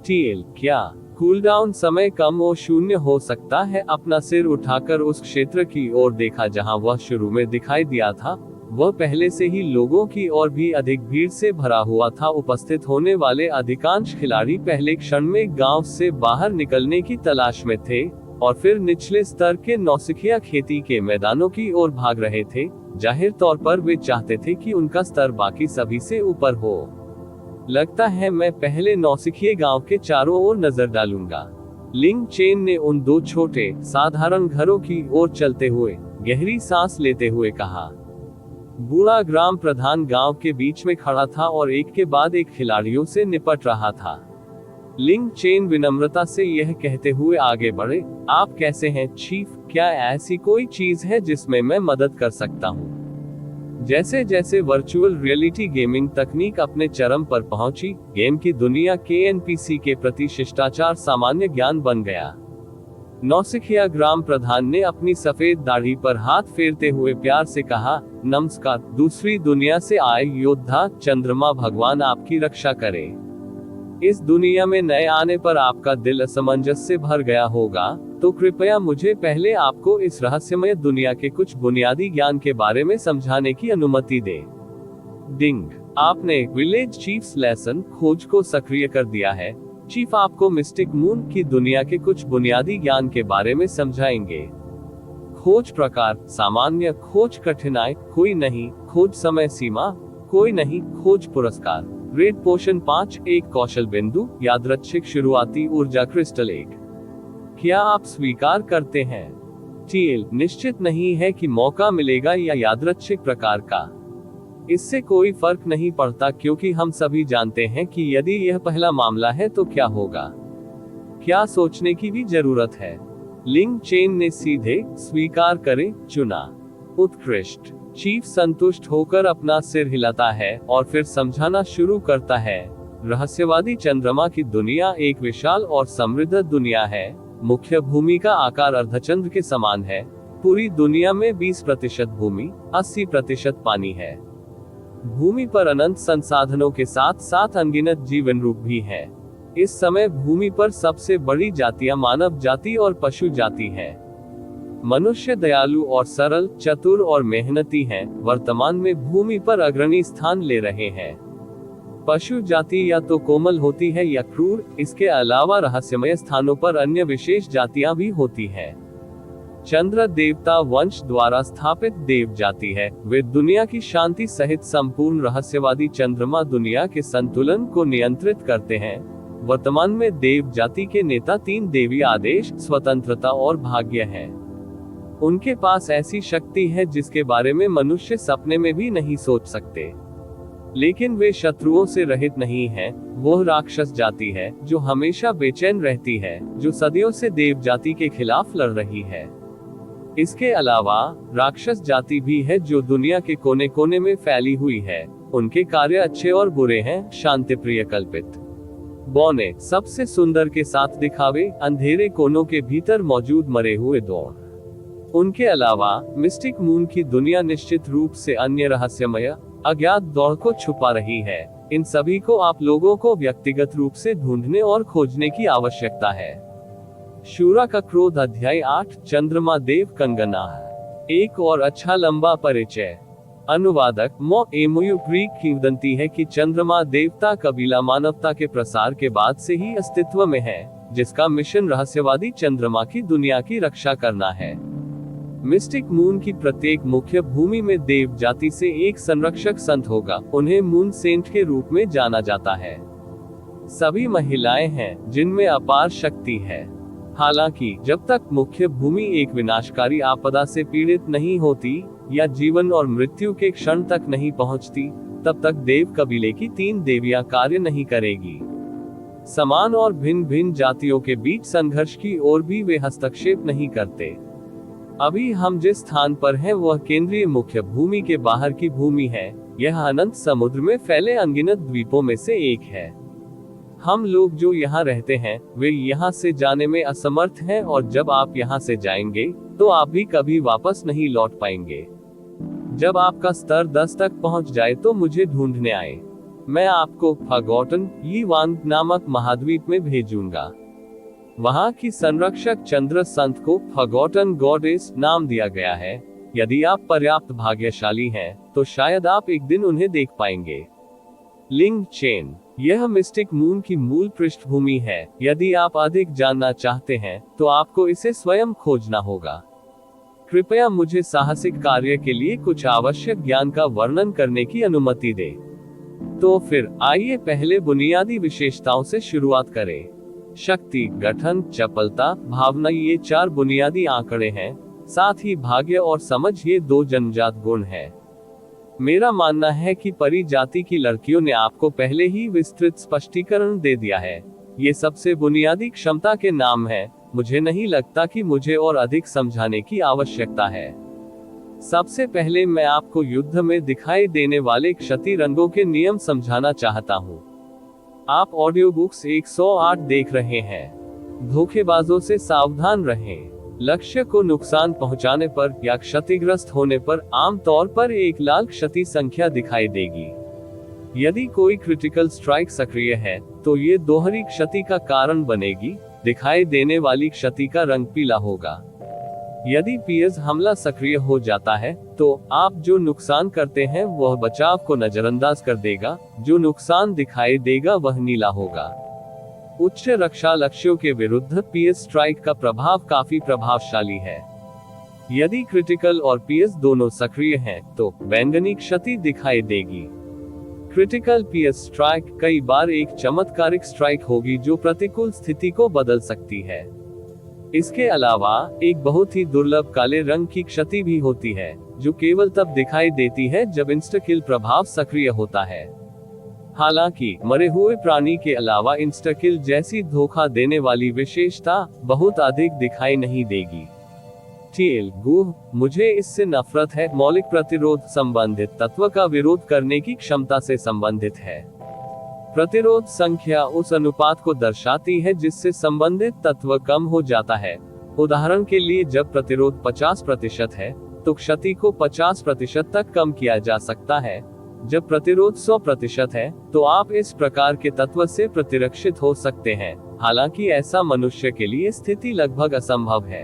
TL क्या कूलडाउन समय कम और 0 हो सकता है? अपना सिर उठाकर उस क्षेत्र की ओर देखा जहां वह शुरू में दिखाई दिया था। वह पहले से ही लोगों की और भी अधिक भीड़ से भरा हुआ था। उपस्थित होने वाले अधिकांश खिलाड़ी पहले क्षण में गांव से बाहर निकलने की तलाश में थे और फिर निचले स्तर के नौसिखिया खेती के मैदानों की ओर भाग रहे थे। जाहिर तौर पर वे चाहते थे कि उनका स्तर बाकी सभी से ऊपर हो। लगता है मैं पहले नौसिखिए गांव के चारों ओर नजर डालूंगा। लिंग चेन ने उन 2 छोटे साधारण घरों की ओर चलते हुए गहरी सांस लेते हुए कहा। बूढ़ा ग्राम प्रधान गांव के बीच में खड़ा था और एक के बाद एक खिलाड़ियों से निपट रहा था। लिंग चेन विनम्रता से यह कहते हुए आगे बढ़े, आप कैसे हैं चीफ? क्या ऐसी कोई चीज है जिसमें मैं मदद कर सकता हूँ? जैसे जैसे वर्चुअल रियलिटी गेमिंग तकनीक अपने चरम पर पहुंची, गेम की दुनिया के NPC के प्रति शिष्टाचार सामान्य ज्ञान बन गया। नौसिखिया ग्राम प्रधान ने अपनी सफेद दाढ़ी पर हाथ फेरते हुए प्यार से कहा, नमस्कार, दूसरी दुनिया से आए योद्धा, चंद्रमा भगवान आपकी रक्षा करे। इस दुनिया में नए आने पर आपका दिल असमंजस से भर गया होगा, तो कृपया मुझे पहले आपको इस रहस्यमय दुनिया के कुछ बुनियादी ज्ञान के बारे में समझाने की अनुमति दे। डिंग, आपने विलेज चीफ्स लेसन खोज को सक्रिय कर दिया है। चीफ आपको मिस्टिक मून की दुनिया के कुछ बुनियादी ज्ञान के बारे में समझाएंगे। खोज प्रकार, सामान्य खोज, कठिनाई कोई नहीं, खोज समय सीमा कोई नहीं, खोज पुरस्कार, रेड पोशन 5, एक कौशल बिंदु, यादृच्छिक शुरुआती ऊर्जा क्रिस्टल 1। क्या आप स्वीकार करते हैं? TL निश्चित नहीं है कि मौका मिलेगा या यादृच्छिक प्रकार का। इससे कोई फर्क नहीं पड़ता क्योंकि हम सभी जानते हैं कि यदि यह पहला मामला है तो क्या होगा। क्या सोचने की भी जरूरत है? लिंग चेन ने सीधे स्वीकार करें चुना। उत्कृष्ट। चीफ संतुष्ट होकर अपना सिर हिलाता है और फिर समझाना शुरू करता है। रहस्यवादी चंद्रमा की दुनिया एक विशाल और समृद्ध दुनिया है। मुख्य भूमि का आकार अर्धचंद्र के समान है। पूरी दुनिया में 20% भूमि, 80% पानी है। भूमि पर अनंत संसाधनों के साथ साथ अनगिनत जीवन रूप भी है। इस समय भूमि पर सबसे बड़ी जातियां मानव जाति और पशु जाति है। मनुष्य दयालु और सरल, चतुर और मेहनती हैं, वर्तमान में भूमि पर अग्रणी स्थान ले रहे हैं। पशु जाति या तो कोमल होती है या क्रूर। इसके अलावा रहस्यमय स्थानों पर अन्य विशेष जातियां भी होती हैं। चंद्र देवता वंश द्वारा स्थापित देव जाति है। वे दुनिया की शांति सहित संपूर्ण रहस्यवादी चंद्रमा दुनिया के संतुलन को नियंत्रित करते हैं। वर्तमान में देव जाति के नेता 3 देवी आदेश, स्वतंत्रता और भाग्य हैं। उनके पास ऐसी शक्ति है जिसके बारे में मनुष्य सपने में भी नहीं सोच सकते। लेकिन वे शत्रुओं से रहित नहीं हैं। वो राक्षस जाति है जो हमेशा बेचैन रहती है, जो सदियों से देव जाति के खिलाफ लड़ रही है। इसके अलावा राक्षस जाति भी है जो दुनिया के कोने कोने में फैली हुई है। उनके कार्य अच्छे और बुरे हैं, शांति प्रिय, कल्पित, बौने, सबसे सुंदर के साथ दिखावे, अंधेरे कोनों के भीतर मौजूद मरे हुए दौड़। उनके अलावा मिस्टिक मून की दुनिया निश्चित रूप से अन्य रहस्यमय अज्ञात दौड़ को छुपा रही है। इन सभी को आप लोगों को व्यक्तिगत रूप से ढूंढने और खोजने की आवश्यकता है। शूरा का क्रोध, अध्याय 8, चंद्रमा देव कंगना। एक और अच्छा लंबा परिचय। अनुवादक मो एमुयु ग्रीक किंवदंती है कि चंद्रमा देवता कबीला मानवता के प्रसार के बाद से ही अस्तित्व में है, जिसका मिशन रहस्यवादी चंद्रमा की दुनिया की रक्षा करना है। मिस्टिक मून की प्रत्येक मुख्य भूमि में देव जाति से एक संरक्षक संत होगा। उन्हें मून सेंट के रूप में जाना जाता है। सभी महिलाएं हैं जिनमें अपार शक्ति है। हालांकि जब तक मुख्य भूमि एक विनाशकारी आपदा से पीड़ित नहीं होती या जीवन और मृत्यु के क्षण तक नहीं पहुंचती, तब तक देव कबीले की 3 देवियां कार्य नहीं करेगी। समान और भिन्न भिन्न जातियों के बीच संघर्ष की ओर भी वे हस्तक्षेप नहीं करते। अभी हम जिस स्थान पर हैं वह केंद्रीय मुख्य भूमि के बाहर की भूमि है। यह अनंत समुद्र में फैले अनगिनत द्वीपों में से एक है। हम लोग जो यहाँ रहते हैं वे यहाँ से जाने में असमर्थ हैं, और जब आप यहाँ से जाएंगे तो आप भी कभी वापस नहीं लौट पाएंगे। जब आपका स्तर 10 तक पहुँच जाए तो मुझे ढूंढने आए। मैं आपको फॉरगॉटन यीवांग नामक महाद्वीप में भेजूंगा। वहां की संरक्षक चंद्र संत को फॉरगॉटन गॉडेस नाम दिया गया है। यदि आप पर्याप्त भाग्यशाली हैं, तो शायद आप एक दिन उन्हें देख पाएंगे। लिंग चेन, यह मिस्टिक मून की मूल पृष्ठभूमि है। यदि आप अधिक जानना चाहते हैं, तो आपको इसे स्वयं खोजना होगा। कृपया मुझे साहसिक कार्य के लिए कुछ आवश्यक ज्ञान का वर्णन करने की अनुमति दें। तो फिर आइए पहले बुनियादी विशेषताओं से शुरुआत करें। शक्ति, गठन, चपलता, भावना, ये 4 बुनियादी आंकड़े हैं। साथ ही भाग्य और समझ, ये 2 जन्मजात गुण हैं। मेरा मानना है कि परी जाति की लड़कियों ने आपको पहले ही विस्तृत स्पष्टीकरण दे दिया है। ये सबसे बुनियादी क्षमता के नाम हैं। मुझे नहीं लगता कि मुझे और अधिक समझाने की आवश्यकता है। सबसे पहले मैं आपको युद्ध में दिखाई देने वाले क्षति रंगों के नियम समझाना चाहता हूँ। आप ऑडियो बुक्स 108 देख रहे हैं। धोखेबाजों से सावधान रहें। लक्ष्य को नुकसान पहुंचाने पर या क्षतिग्रस्त होने पर आमतौर पर एक लाल क्षति संख्या दिखाई देगी। यदि कोई क्रिटिकल स्ट्राइक सक्रिय है, तो ये दोहरी क्षति का कारण बनेगी। दिखाई देने वाली क्षति का रंग पीला होगा। यदि पीएस हमला सक्रिय हो जाता है, तो आप जो नुकसान करते हैं वह बचाव को नजरअंदाज कर देगा। जो नुकसान दिखाई देगा वह नीला होगा। उच्च रक्षा लक्ष्यों के विरुद्ध पीएस स्ट्राइक का प्रभाव काफी प्रभावशाली है। यदि क्रिटिकल और पीएस दोनों सक्रिय हैं, तो बैंगनी क्षति दिखाई देगी। क्रिटिकल पीएस स्ट्राइक कई बार एक चमत्कारिक स्ट्राइक होगी जो प्रतिकूल स्थिति को बदल सकती है। इसके अलावा एक बहुत ही दुर्लभ काले रंग की क्षति भी होती है, जो केवल तब दिखाई देती है जब इंस्टा किल प्रभाव सक्रिय होता है। हालांकि मरे हुए प्राणी के अलावा इंस्टा किल जैसी धोखा देने वाली विशेषता बहुत अधिक दिखाई नहीं देगी। टीएल गुह, मुझे इससे नफरत है। मौलिक प्रतिरोध संबंधित तत्व का विरोध करने की क्षमता से संबंधित है। प्रतिरोध संख्या उस अनुपात को दर्शाती है जिससे संबंधित तत्व कम हो जाता है। उदाहरण के लिए, जब प्रतिरोध 50% है, तो क्षति को 50% तक कम किया जा सकता है। जब प्रतिरोध 100% है, तो आप इस प्रकार के तत्व से प्रतिरक्षित हो सकते हैं। हालांकि ऐसा मनुष्य के लिए स्थिति लगभग असंभव है।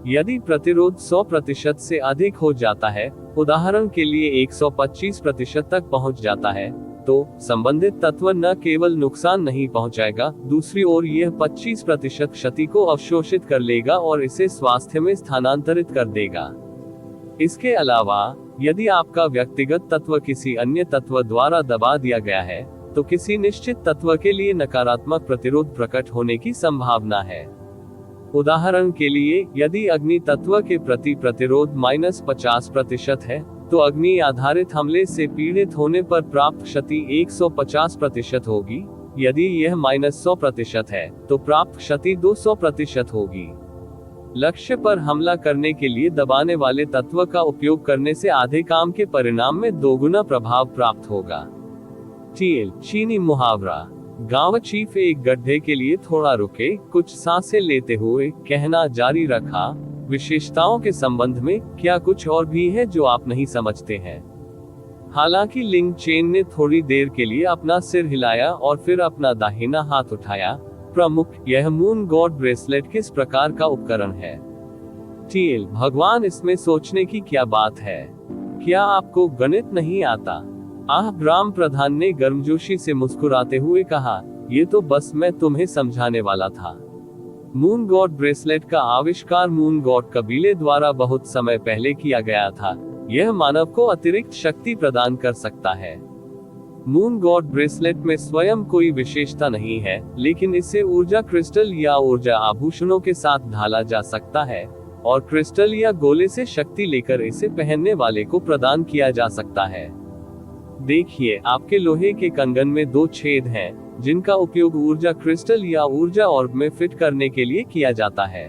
यदि प्रतिरोध 100% से अधिक हो जाता है, उदाहरण के लिए 125% तक पहुंच जाता है, तो संबंधित तत्व न केवल नुकसान नहीं पहुंचाएगा, दूसरी ओर यह 25% क्षति को अवशोषित कर लेगा और इसे स्वास्थ्य में स्थानांतरित कर देगा। इसके अलावा, यदि आपका व्यक्तिगत तत्व किसी अन्य तत्व द्वारा दबा दिया गया है, तो किसी निश्चित तत्व के लिए नकारात्मक प्रतिरोध प्रकट होने की संभावना है। उदाहरण के लिए, यदि अग्नि तत्व के प्रति प्रतिरोध -50% है, तो अग्नि आधारित हमले से पीड़ित होने पर प्राप्त क्षति 150% होगी। यदि यह -100% है, तो प्राप्त क्षति 200% होगी। लक्ष्य पर हमला करने के लिए दबाने वाले तत्व का उपयोग करने से आधे काम के परिणाम में दोगुना प्रभाव प्राप्त होगा। चीनी मुहावरा। गांव चीफ एक गड्ढे के लिए थोड़ा रुके, कुछ सांसें लेते हुए कहना जारी रखा, विशेषताओं के संबंध में क्या कुछ और भी है जो आप नहीं समझते हैं। हालांकि लिंग चेन ने थोड़ी देर के लिए अपना सिर हिलाया और फिर अपना दाहिना हाथ उठाया। प्रमुख, यह मून गॉड ब्रेसलेट किस प्रकार का उपकरण है? भगवान, इसमें सोचने की क्या बात है? क्या आपको गणित नहीं आता? ग्राम प्रधान ने गर्मजोशी से मुस्कुराते हुए कहा, ये तो बस मैं तुम्हें समझाने वाला था। मून गॉड ब्रेसलेट का आविष्कार मून गॉड कबीले द्वारा बहुत समय पहले किया गया था। यह मानव को अतिरिक्त शक्ति प्रदान कर सकता है। मून गॉड ब्रेसलेट में स्वयं कोई विशेषता नहीं है, लेकिन इसे ऊर्जा क्रिस्टल या ऊर्जा आभूषणों के साथ ढाला जा सकता है और क्रिस्टल या गोले से शक्ति लेकर इसे पहनने वाले को प्रदान किया जा सकता है। देखिए, आपके लोहे के कंगन में 2 छेद हैं, जिनका उपयोग ऊर्जा क्रिस्टल या ऊर्जा ऑर्ब में फिट करने के लिए किया जाता है।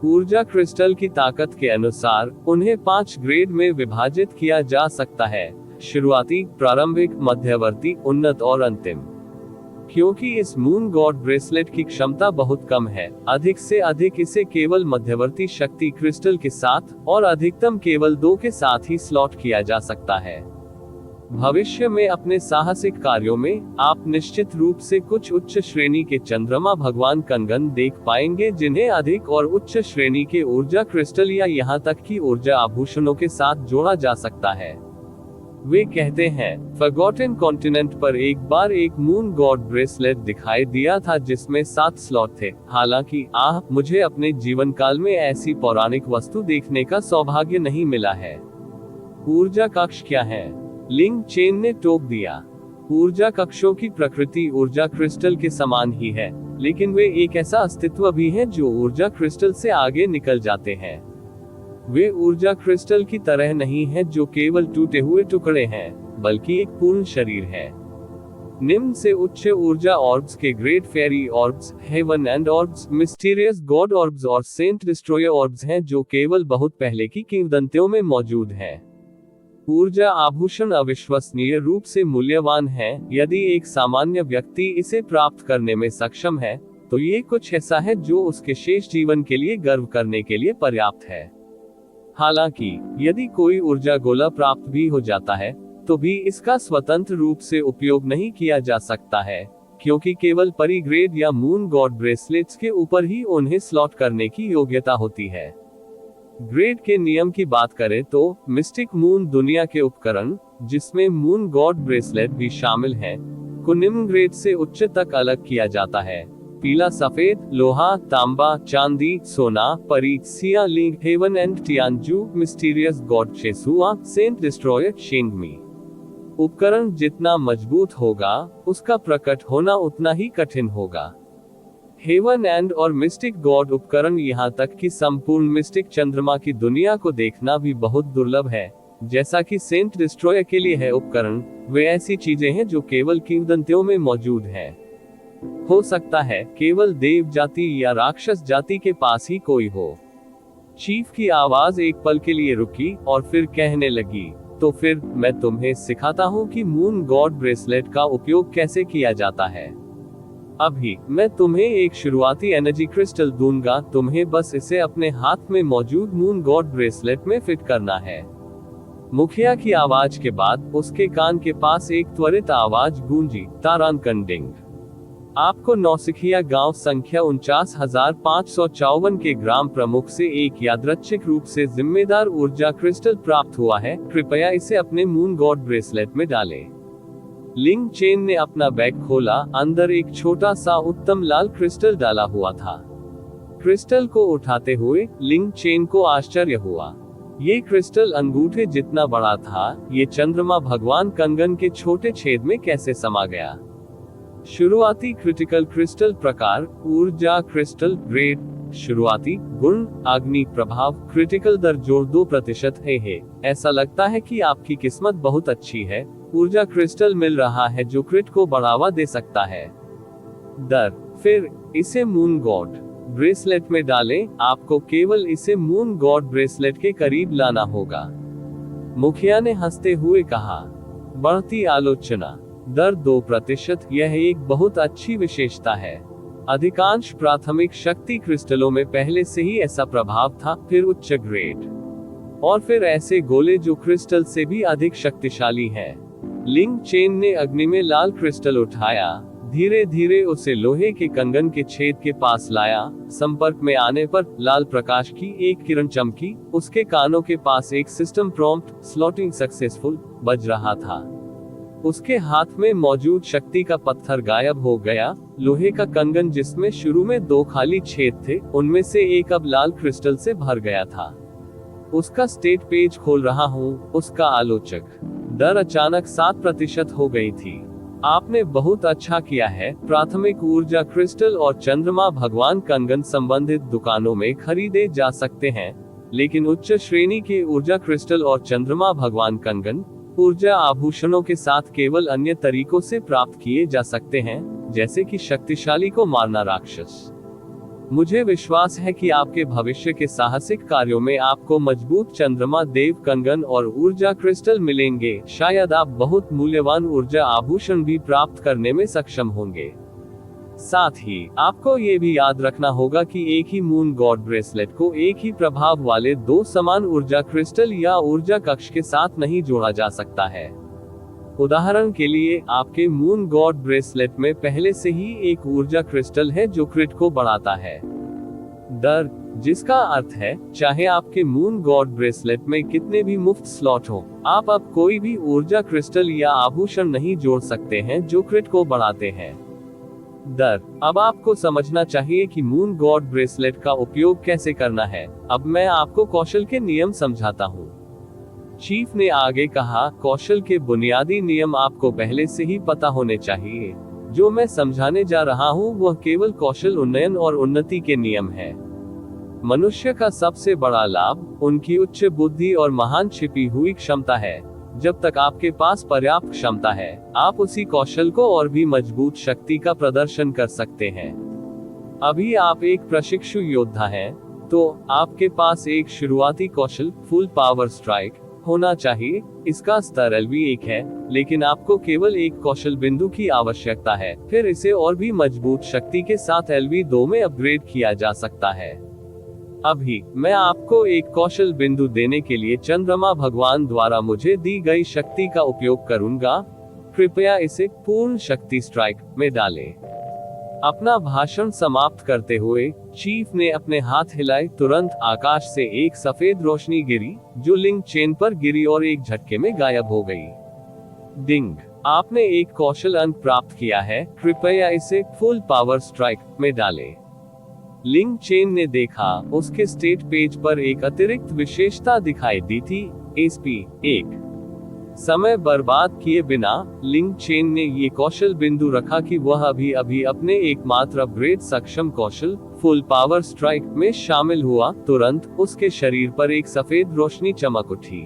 ऊर्जा क्रिस्टल की ताकत के अनुसार उन्हें 5 ग्रेड में विभाजित किया जा सकता है: शुरुआती, प्रारंभिक, मध्यवर्ती, उन्नत और अंतिम। क्योंकि इस मून गॉड ब्रेसलेट की क्षमता बहुत कम है, अधिक से अधिक इसे केवल मध्यवर्ती शक्ति क्रिस्टल के साथ और अधिकतम केवल 2 के साथ ही स्लॉट किया जा सकता है। भविष्य में अपने साहसिक कार्यों में आप निश्चित रूप से कुछ उच्च श्रेणी के चंद्रमा भगवान कंगन देख पाएंगे, जिन्हें अधिक और उच्च श्रेणी के ऊर्जा क्रिस्टल या यहाँ तक कि ऊर्जा आभूषणों के साथ जोड़ा जा सकता है। वे कहते हैं, फॉरगॉटन कॉन्टिनेंट पर एक बार एक मून गॉड ब्रेसलेट दिखाई दिया था जिसमें 7 स्लॉट थे। हालांकि मुझे अपने जीवन काल में ऐसी पौराणिक वस्तु देखने का सौभाग्य नहीं मिला है। ऊर्जा कक्ष क्या है? लिंग चेन ने टोक दिया। ऊर्जा कक्षों की प्रकृति ऊर्जा क्रिस्टल के समान ही है, लेकिन वे एक ऐसा अस्तित्व भी है जो ऊर्जा क्रिस्टल से आगे निकल जाते हैं। वे ऊर्जा क्रिस्टल की तरह नहीं है जो केवल टूटे हुए टुकड़े हैं, बल्कि एक पूर्ण शरीर है। निम्न से उच्च ऊर्जा ऑर्ब्स के great fairy orbs, heaven and orbs, mysterious god orbs और सेंट डिस्ट्रॉयर ऑर्ब्स हैं जो केवल बहुत पहले की किंवदंतियों में मौजूद हैं। ऊर्जा आभूषण अविश्वसनीय रूप से मूल्यवान हैं। यदि एक सामान्य व्यक्ति इसे प्राप्त करने में सक्षम है, तो ये कुछ ऐसा है जो उसके शेष जीवन के लिए गर्व करने के लिए पर्याप्त है। हालांकि यदि कोई ऊर्जा गोला प्राप्त भी हो जाता है, तो भी इसका स्वतंत्र रूप से उपयोग नहीं किया जा सकता है, क्योंकि केवल परिग्रेड या मून गॉड ब्रेसलेट्स के ऊपर ही उन्हें स्लॉट करने की योग्यता होती है। ग्रेड के नियम की बात करें तो मिस्टिक मून दुनिया के उपकरण, जिसमें मून गॉड ब्रेसलेट भी शामिल है, को निम्न ग्रेड से उच्च तक अलग किया जाता है: पीला, सफेद, लोहा, तांबा, चांदी, सोना, परी, सिया लिंग, हेवन एंड टियानजू, मिस्टीरियस गॉड शेसुआ, सेंट डिस्ट्रॉयर, शेंगमी। उपकरण जितना मजबूत होगा, उसका प्रकट होना उतना ही कठिन होगा। हेवन एंड और मिस्टिक गॉड उपकरण, यहाँ तक कि संपूर्ण मिस्टिक चंद्रमा की दुनिया को देखना भी बहुत दुर्लभ है। जैसा कि सेंट डिस्ट्रॉयर के लिए है उपकरण, वे ऐसी चीजें हैं जो केवल किंवदंतियों में मौजूद हैं। हो सकता है केवल देव जाति या राक्षस जाति के पास ही कोई हो। चीफ की आवाज एक पल के लिए रुकी और फिर कहने लगी, तो फिर मैं तुम्हें सिखाता हूँ कि मून गॉड ब्रेसलेट का उपयोग कैसे किया जाता है। अभी मैं तुम्हें एक शुरुआती एनर्जी क्रिस्टल दूंगा, तुम्हें बस इसे अपने हाथ में मौजूद मून गॉड ब्रेसलेट में फिट करना है। मुखिया की आवाज के बाद उसके कान के पास एक त्वरित आवाज गूंजी, तारानकंडिंग। आपको नौसिखिया गांव संख्या 49,554 के ग्राम प्रमुख से एक यादृच्छिक रूप से जिम्मेदार ऊर्जा क्रिस्टल प्राप्त हुआ है। कृपया इसे अपने मून गॉड ब्रेसलेट में डालें। लिंग चेन ने अपना बैग खोला, अंदर एक छोटा सा उत्तम लाल क्रिस्टल डाला हुआ था। क्रिस्टल को उठाते हुए लिंग चेन को आश्चर्य हुआ। ये क्रिस्टल अंगूठे जितना बड़ा था। ये चंद्रमा भगवान कंगन के छोटे छेद में कैसे समा गया? शुरुआती क्रिटिकल क्रिस्टल प्रकार, ऊर्जा क्रिस्टल ग्रेड। शुरुआती गुण, अग्नि प्रभाव, क्रिटिकल दर जोड़ 2% है। ऐसा लगता है कि आपकी किस्मत बहुत अच्छी है। ऊर्जा क्रिस्टल मिल रहा है जो क्रिट को बढ़ावा दे सकता है। दर, फिर इसे मून गॉड ब्रेसलेट में डालें। आपको केवल इसे मून गॉड ब्रेसलेट के करीब लाना होगा। मुखिया ने हंसते हुए कहा। बढ़ती आलोचना, दर 2%। यह एक बहुत अच्छी विशेषता है। अधिकांश प्राथमिक शक्ति क्रिस्टलों में पहले से ही ऐसा प्रभाव था, फिर उच्च ग्रेड, और फिर ऐसे गोले जो क्रिस्टल से भी अधिक शक्तिशाली हैं। लिंग चेन ने अग्नि में लाल क्रिस्टल उठाया, धीरे धीरे उसे लोहे के कंगन के छेद के पास लाया। संपर्क में आने पर लाल प्रकाश की एक किरण चमकी। उसके कानों के पास एक सिस्टम प्रॉम्प्ट स्लॉटिंग सक्सेसफुल बज रहा था। उसके हाथ में मौजूद शक्ति का पत्थर गायब हो गया। लोहे का कंगन जिसमें शुरू में 2 खाली छेद थे, उनमें से एक अब लाल क्रिस्टल से भर गया था। उसका स्टेट पेज खोल रहा हूँ, उसका आलोचक। दर अचानक 7% हो गई थी। आपने बहुत अच्छा किया है। प्राथमिक ऊर्जा क्रिस्टल और चंद्रमा भगवान कंगन संबंधित दुकानों में खरीदे जा सकते हैं, लेकिन उच्च श्रेणी के ऊर्जा क्रिस्टल और चंद्रमा भगवान कंगन ऊर्जा आभूषणों के साथ केवल अन्य तरीकों से प्राप्त किए जा सकते हैं, जैसे कि शक्तिशाली को मारना राक्षस। मुझे विश्वास है कि आपके भविष्य के साहसिक कार्यों में आपको मजबूत चंद्रमा देव कंगन और ऊर्जा क्रिस्टल मिलेंगे। शायद आप बहुत मूल्यवान ऊर्जा आभूषण भी प्राप्त करने में सक्षम होंगे। साथ ही आपको ये भी याद रखना होगा कि एक ही मून गॉड ब्रेसलेट को एक ही प्रभाव वाले 2 समान ऊर्जा क्रिस्टल या ऊर्जा कक्ष के साथ नहीं जोड़ा जा सकता है। उदाहरण के लिए, आपके मून गॉड ब्रेसलेट में पहले से ही एक ऊर्जा क्रिस्टल है जो क्रिट को बढ़ाता है। दर, जिसका अर्थ है चाहे आपके मून गॉड ब्रेसलेट में कितने भी मुफ्त स्लॉट हो, आप अब कोई भी ऊर्जा क्रिस्टल या आभूषण नहीं जोड़ सकते हैं जो क्रिट को बढ़ाते हैं। दर, अब आपको समझना चाहिए कि मून गॉड ब्रेसलेट का उपयोग कैसे करना है। अब मैं आपको कौशल के नियम समझाता हूँ। चीफ ने आगे कहा, कौशल के बुनियादी नियम आपको पहले से ही पता होने चाहिए। जो मैं समझाने जा रहा हूँ वह केवल कौशल उन्नयन और उन्नति के नियम है। मनुष्य का सबसे बड़ा लाभ उनकी उच्च बुद्धि और महान छिपी हुई क्षमता है। जब तक आपके पास पर्याप्त क्षमता है, आप उसी कौशल को और भी मजबूत शक्ति का प्रदर्शन कर सकते हैं। अभी आप एक प्रशिक्षु योद्धा हैं, तो आपके पास एक शुरुआती कौशल फुल पावर स्ट्राइक होना चाहिए। इसका स्तर LV1 है, लेकिन आपको केवल एक कौशल बिंदु की आवश्यकता है। फिर इसे और भी मजबूत शक्ति के साथ LV2 में अपग्रेड किया जा सकता है। अभी मैं आपको एक कौशल बिंदु देने के लिए चंद्रमा भगवान द्वारा मुझे दी गई शक्ति का उपयोग करूंगा। कृपया इसे पूर्ण शक्ति स्ट्राइक में डालें। अपना भाषण समाप्त करते हुए चीफ ने अपने हाथ हिलाए। तुरंत आकाश से एक सफेद रोशनी गिरी, जो लिंक चेन पर गिरी और एक झटके में गायब हो गई। डिंग, आपने एक कौशल अंक प्राप्त किया है। कृपया इसे फुल पावर स्ट्राइक में डालें। लिंक चेन ने देखा, उसके स्टेट पेज पर एक अतिरिक्त विशेषता दिखाई दी थी, SP1। समय बर्बाद किए बिना लिंक चेन ने ये कौशल बिंदु रखा कि वह अभी अभी अपने एकमात्र अपग्रेड सक्षम कौशल फुल पावर स्ट्राइक में शामिल हुआ। तुरंत उसके शरीर पर एक सफेद रोशनी चमक उठी।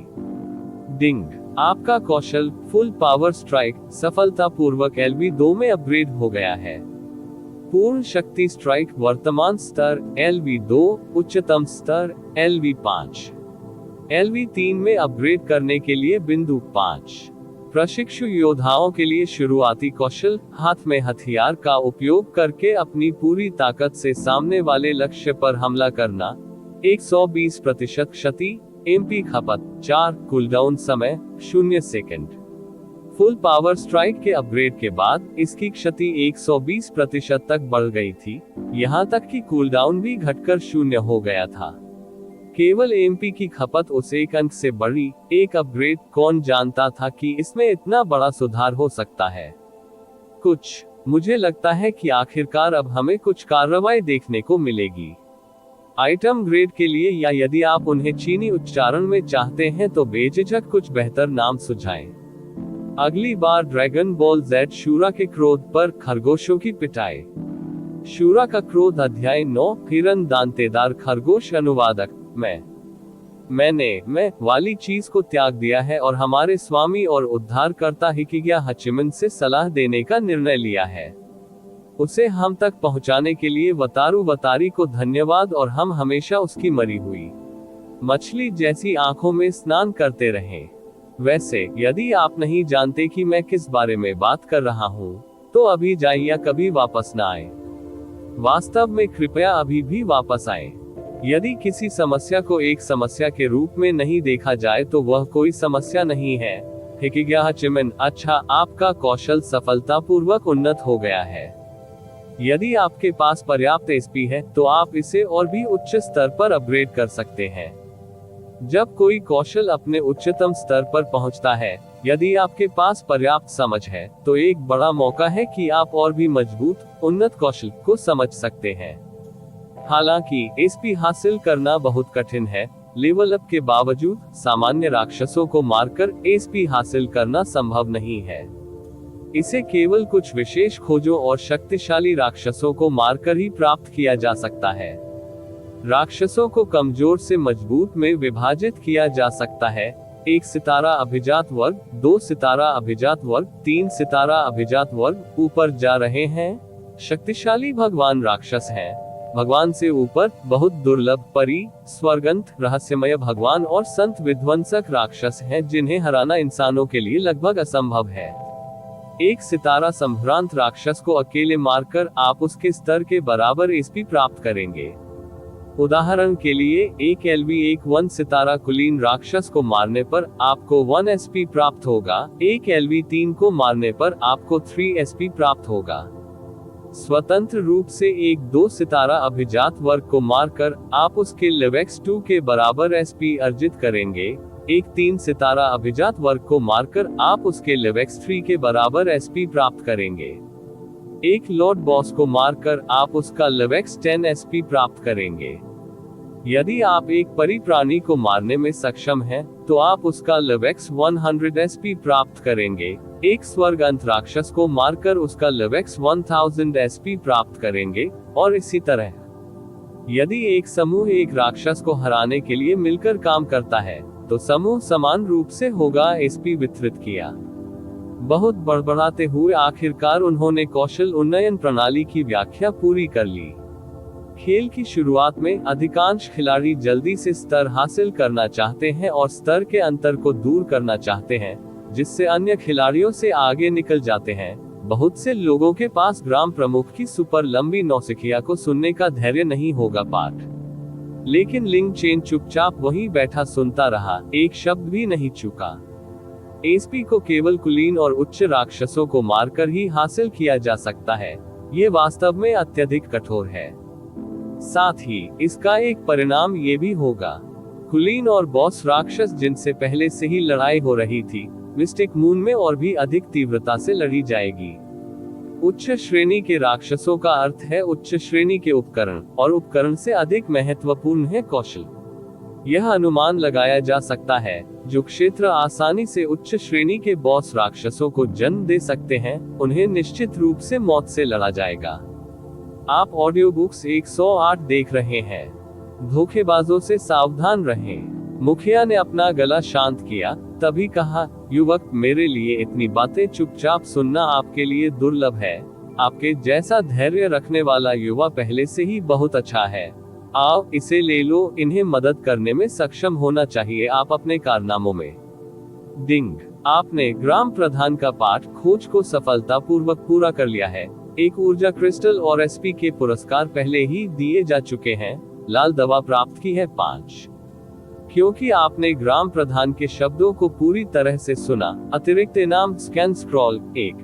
डिंग, आपका कौशल फुल पावर स्ट्राइक सफलतापूर्वक LV2 में अपग्रेड हो गया है। पूर्ण शक्ति स्ट्राइक वर्तमान स्तर LV2, उच्चतम स्तर LV5। LV3 में अपग्रेड करने के लिए बिंदु 5। प्रशिक्षु योद्धाओं के लिए शुरुआती कौशल हाथ में हथियार का उपयोग करके अपनी पूरी ताकत से सामने वाले लक्ष्य पर हमला करना। 120% क्षति, MP खपत 4, कूलडाउन समय 0 सेकंड। फुल पावर स्ट्राइक के अपग्रेड के बाद इसकी क्षति 120% तक बढ़ गई थी, यहाँ तक कि कूलडाउन भी घटकर 0 हो गया था। केवल MP की खपत उस 1 अंक से बढ़ी। एक अपग्रेड, कौन जानता था कि इसमें इतना बड़ा सुधार हो सकता है। मुझे लगता है कि आखिरकार अब हमें कुछ कार्रवाई देखने को मिलेगी। आइटम ग्रेड के लिए या यदि आप उन्हें चीनी उच्चारण में चाहते हैं तो बेझिझक कुछ बेहतर नाम सुझाएं। अगली बार ड्रैगन बॉल जेड शूरा के क्रोध पर खरगोशों की पिटाई। शूरा का क्रोध अध्याय 9। हिरन दांतेदार खरगोश। अनुवादक मैं वाली चीज को त्याग दिया है और हमारे स्वामी और उद्धारकर्ता हिकिग्या हचिमन से सलाह देने का निर्णय लिया है। उसे हम तक पहुंचाने के लिए वतारू वतारी को धन्यवाद और हम हमेशा उसकी मरी हुई मछली जैसी आंखों में स्नान करते रहें। वैसे यदि आप नहीं जानते कि मैं किस बारे में बात कर रहा हूं, तो अभी जाइए या कभी वापस ना आए। वास्तव में कृपया अभी भी वापस आए। यदि किसी समस्या को एक समस्या के रूप में नहीं देखा जाए तो वह कोई समस्या नहीं है। हिकिग्या हचिमन। अच्छा, आपका कौशल सफलतापूर्वक उन्नत हो गया है। यदि आपके पास पर्याप्त एसपी है तो आप इसे और भी उच्च स्तर पर अपग्रेड कर सकते हैं। जब कोई कौशल अपने उच्चतम स्तर पर पहुंचता है, यदि आपके पास पर्याप्त समझ है, तो एक बड़ा मौका है कि आप और भी मजबूत उन्नत कौशल को समझ सकते हैं। हालांकि एसपी हासिल करना बहुत कठिन है। लेवल अप के बावजूद सामान्य राक्षसों को मारकर एसपी हासिल करना संभव नहीं है। इसे केवल कुछ विशेष खोजों और शक्तिशाली राक्षसों को मारकर ही प्राप्त किया जा सकता है। राक्षसों को कमजोर से मजबूत में विभाजित किया जा सकता है। 1 सितारा अभिजात वर्ग, 2 सितारा अभिजात वर्ग, 3 सितारा अभिजात वर्ग। ऊपर जा रहे हैं। शक्तिशाली भगवान राक्षस हैं। भगवान से ऊपर बहुत दुर्लभ परी, स्वर्गंत, रहस्यमय भगवान और संत विध्वंसक राक्षस हैं जिन्हें हराना इंसानों के लिए लगभग असंभव है। 1 सितारा संभ्रांत राक्षस को अकेले मारकर आप उसके स्तर के बराबर एसपी प्राप्त करेंगे। उदाहरण के लिए, एक LV 1 सितारा कुलीन राक्षस को मारने पर आपको 1 एसपी प्राप्त होगा। एक LV 3 को मारने पर आपको 3 एसपी प्राप्त होगा। स्वतंत्र रूप से एक 2 सितारा अभिजात वर्ग को मारकर आप उसके लेवेक्स 2 के बराबर एसपी अर्जित करेंगे। एक 3 सितारा अभिजात वर्ग को मारकर आप उसके लेवेक्स 3 के बराबर एसपी प्राप्त करेंगे। एक लॉर्ड बॉस को मारकर आप उसका लेवेक्स 10 एसपी प्राप्त करेंगे। यदि आप एक परी प्राणी को मारने में सक्षम हैं, तो आप उसका लेवेक्स 100 एसपी प्राप्त करेंगे। एक स्वर्ग अंत राक्षस को मारकर उसका लेवेक्स 1000 एसपी प्राप्त करेंगे, और इसी तरह। यदि एक समूह एक राक्षस को हराने के लिए मिलकर काम करता है, तो समूह समान रूप से होगा एसपी वितरित किया। बहुत बड़बड़ाते हुए आखिरकार उन्होंने कौशल उन्नयन प्रणाली की व्याख्या पूरी कर ली। खेल की शुरुआत में अधिकांश खिलाड़ी जल्दी से स्तर हासिल करना चाहते हैं और स्तर के अंतर को दूर करना चाहते हैं, जिससे अन्य खिलाड़ियों से आगे निकल जाते हैं। बहुत से लोगों के पास ग्राम प्रमुख की सुपर लंबी नौसिखिया को सुनने का धैर्य नहीं होगा पाठ। लेकिन लिंग चेन चुपचाप वहीं बैठा सुनता रहा, एक शब्द भी नहीं चूका। एसपी को केवल कुलीन और उच्च राक्षसों को मारकर ही हासिल किया जा सकता है। ये वास्तव में अत्यधिक कठोर है। साथ ही इसका एक परिणाम ये भी होगा, कुलीन और बॉस राक्षस जिनसे पहले से ही लड़ाई हो रही थी, मिस्टिक मून में और भी अधिक तीव्रता से लड़ी जाएगी। उच्च श्रेणी के राक्षसों का अर्थ है उच्च श्रेणी के उपकरण, और उपकरण से अधिक महत्वपूर्ण है कौशल। यह अनुमान लगाया जा सकता है, जो क्षेत्र आसानी से उच्च श्रेणी के बॉस राक्षसों को जन्म दे सकते हैं, उन्हें निश्चित रूप से मौत से लड़ा जाएगा। आप ऑडियो बुक्स 108 देख रहे हैं। धोखेबाजों से सावधान रहें। मुखिया ने अपना गला शांत किया, तभी कहा, युवक, मेरे लिए इतनी बातें चुपचाप सुनना आपके लिए दुर्लभ है। आपके जैसा धैर्य रखने वाला युवा पहले से ही बहुत अच्छा है। आओ, इसे ले लो। इन्हें मदद करने में सक्षम होना चाहिए आप अपने कारनामों में। डिंग, आपने ग्राम प्रधान का पाठ खोज को सफलतापूर्वक पूरा कर लिया है। एक ऊर्जा क्रिस्टल और एसपी के पुरस्कार पहले ही दिए जा चुके हैं। लाल दवा प्राप्त की है 5, क्योंकि आपने ग्राम प्रधान के शब्दों को पूरी तरह से सुना। अतिरिक्त इनाम स्कैन स्क्रॉल 1।